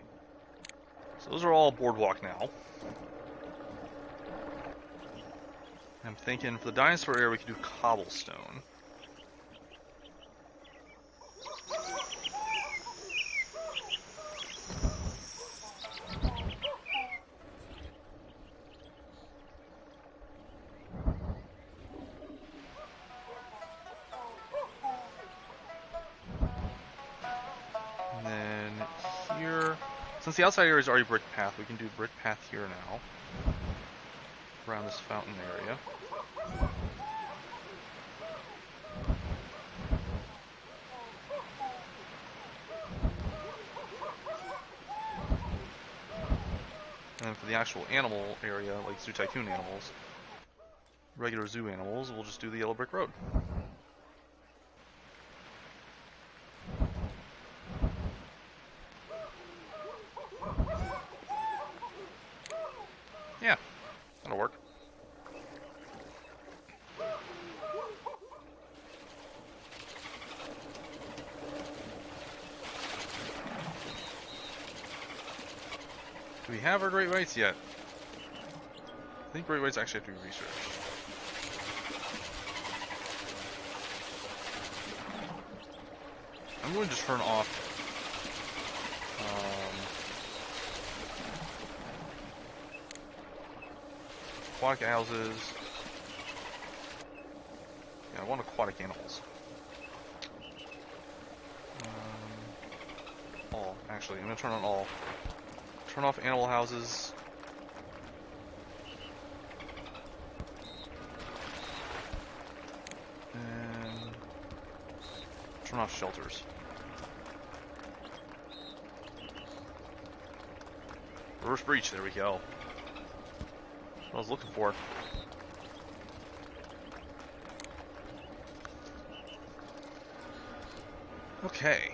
So those are all boardwalk now. I'm thinking for the dinosaur area we could do cobblestone. And then here, since the outside area is already brick path, we can do brick path here now. Around this fountain area. And then for the actual animal area, like Zoo Tycoon animals, regular zoo animals, we'll just do the yellow brick road. Yeah, that'll work. Do we have our great whites yet? I think great whites actually have to be researched. I'm going to turn off aquatic houses. Yeah, I want aquatic animals. All, actually, I'm going to turn on all. Turn off animal houses. And turn off shelters. Reverse breach, there we go. That's what I was looking for. Okay.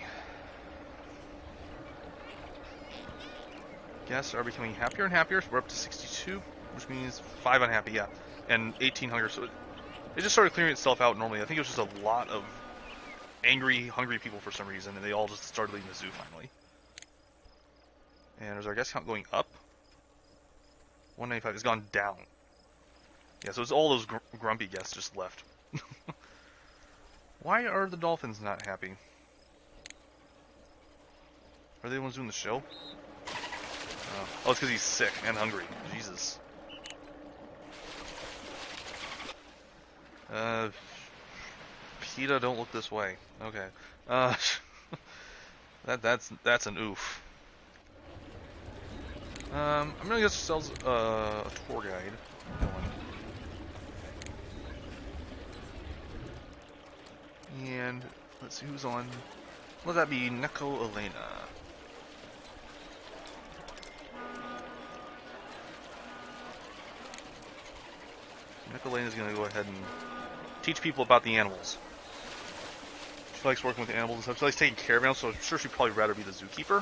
Guests are becoming happier and happier. We're up to 62, which means 5 unhappy, yeah. And 18 hunger, so it just started clearing itself out normally. I think it was just a lot of angry, hungry people for some reason, and they all just started leaving the zoo finally. And is our guest count going up? 195 has gone down. Yeah, so it's all those grumpy guests just left. Why are the dolphins not happy? Are they the ones doing the show? Oh, it's because he's sick and hungry. Jesus. PETA, don't look this way. Okay. That's an oof. I'm gonna get ourselves a tour guide. And let's see who's on. Will that be Neko Elena? Neko Elena's gonna go ahead and teach people about the animals. She likes working with the animals and stuff. She likes taking care of animals, so I'm sure she'd probably rather be the zookeeper.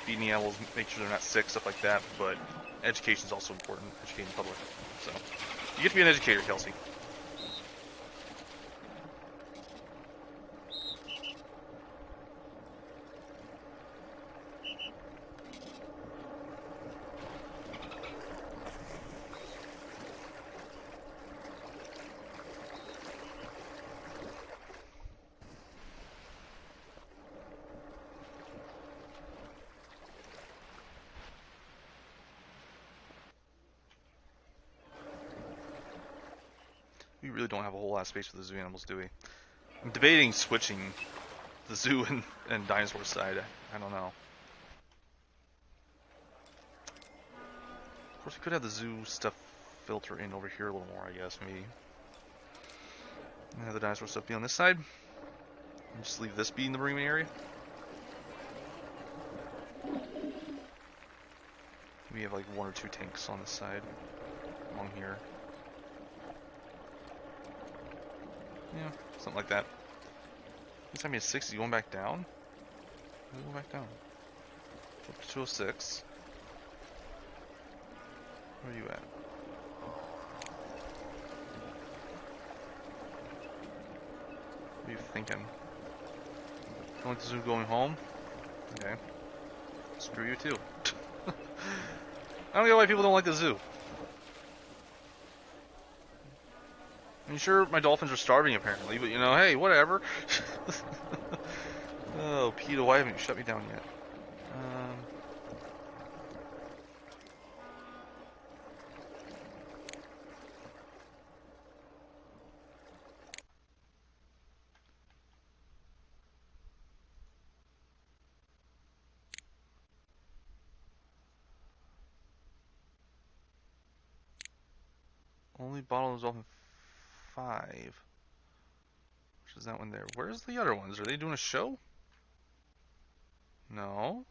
Feeding the animals, make sure they're not sick, stuff like that. But education is also important, educating the public. So you get to be an educator, Kelsey. We really don't have a whole lot of space for the zoo animals, do we? I'm debating switching the zoo and dinosaur side. I don't know. Of course, we could have the zoo stuff filter in over here a little more, I guess, maybe. And have the dinosaur stuff be on this side. And just leave this be in the marine area. We have like 1 or 2 tanks on this side. Along here. Yeah, something like that. This time you had 60, going back down? Go back down. Up to 206. Where are you at? What are you thinking? Going to the zoo, going home? Okay. Screw you too. I don't get why people don't like the zoo. I mean, sure, my dolphins are starving apparently, but you know, hey, whatever. Oh, PETA, why haven't you shut me down yet? Only bottle is open 5. Which is that one there? Where's the other ones? Are they doing a show? No.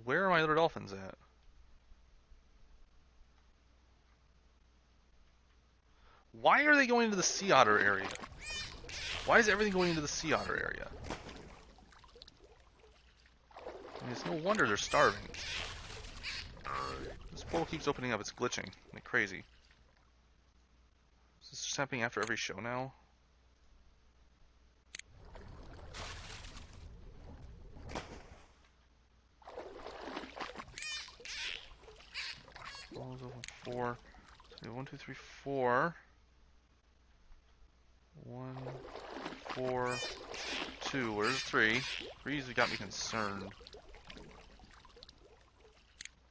Where are my other dolphins at? Why are they going into the sea otter area? Why is everything going into the sea otter area? I mean, it's no wonder they're starving. This portal keeps opening up. It's glitching like crazy. Is this just happening after every show now? Portal's open 4. So 1, 2, 3, 4. 1, 4, 2. Where's 3? 3's got me concerned.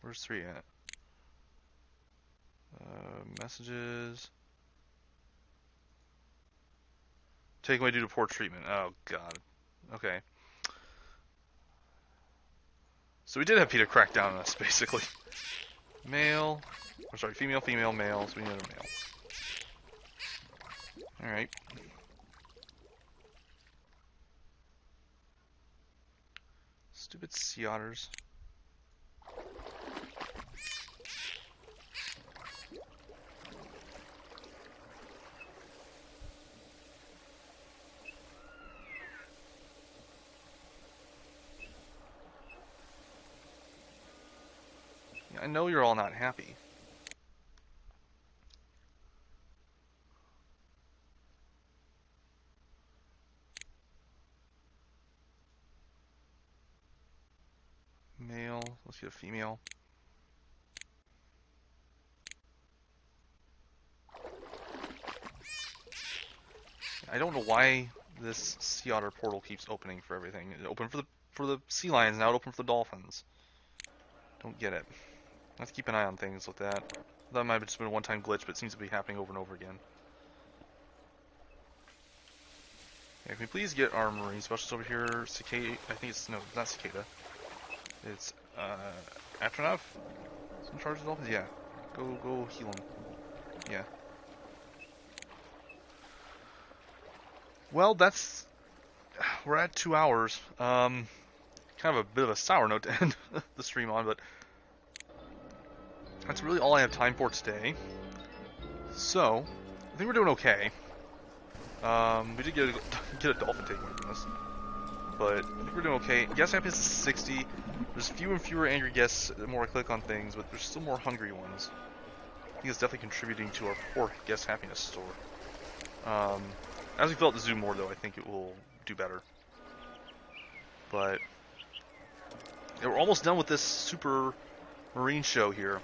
Where's 3 at? Messages. Take away due to poor treatment. Oh god. Okay. So we did have PETA crack down on us, basically. Male. I'm sorry, female, female, male. So we need another male. Alright. Stupid sea otters. Yeah, I know you're all not happy. Male. Let's get a female. I don't know why this sea otter portal keeps opening for everything. It opened for the sea lions, now it opened for the dolphins. Don't get it. I have to keep an eye on things like that. That might have just been a one-time glitch, but it seems to be happening over and over again. Yeah, can we please get our marine specialist over here? Cicada, I think it's, no, not Cicada. It's, Atronov? Is in charge of the dolphins? Yeah. Go heal him. Yeah. Well, we're at 2 hours. Kind of a bit of a sour note to end the stream on, but that's really all I have time for today. So, I think we're doing okay. We did get a dolphin taking from us, but I think we're doing okay. Guest happiness is 60. There's fewer and fewer angry guests the more I click on things, but there's still more hungry ones. I think it's definitely contributing to our poor guest happiness score. As we fill out the zoo more, though, I think it will do better. But yeah, we're almost done with this super marine show here.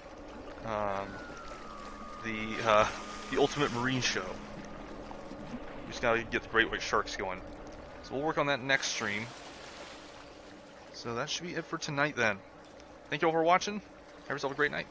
The ultimate marine show. We just gotta get the great white sharks going. So we'll work on that next stream. So that should be it for tonight then. Thank you all for watching. Have yourself a great night.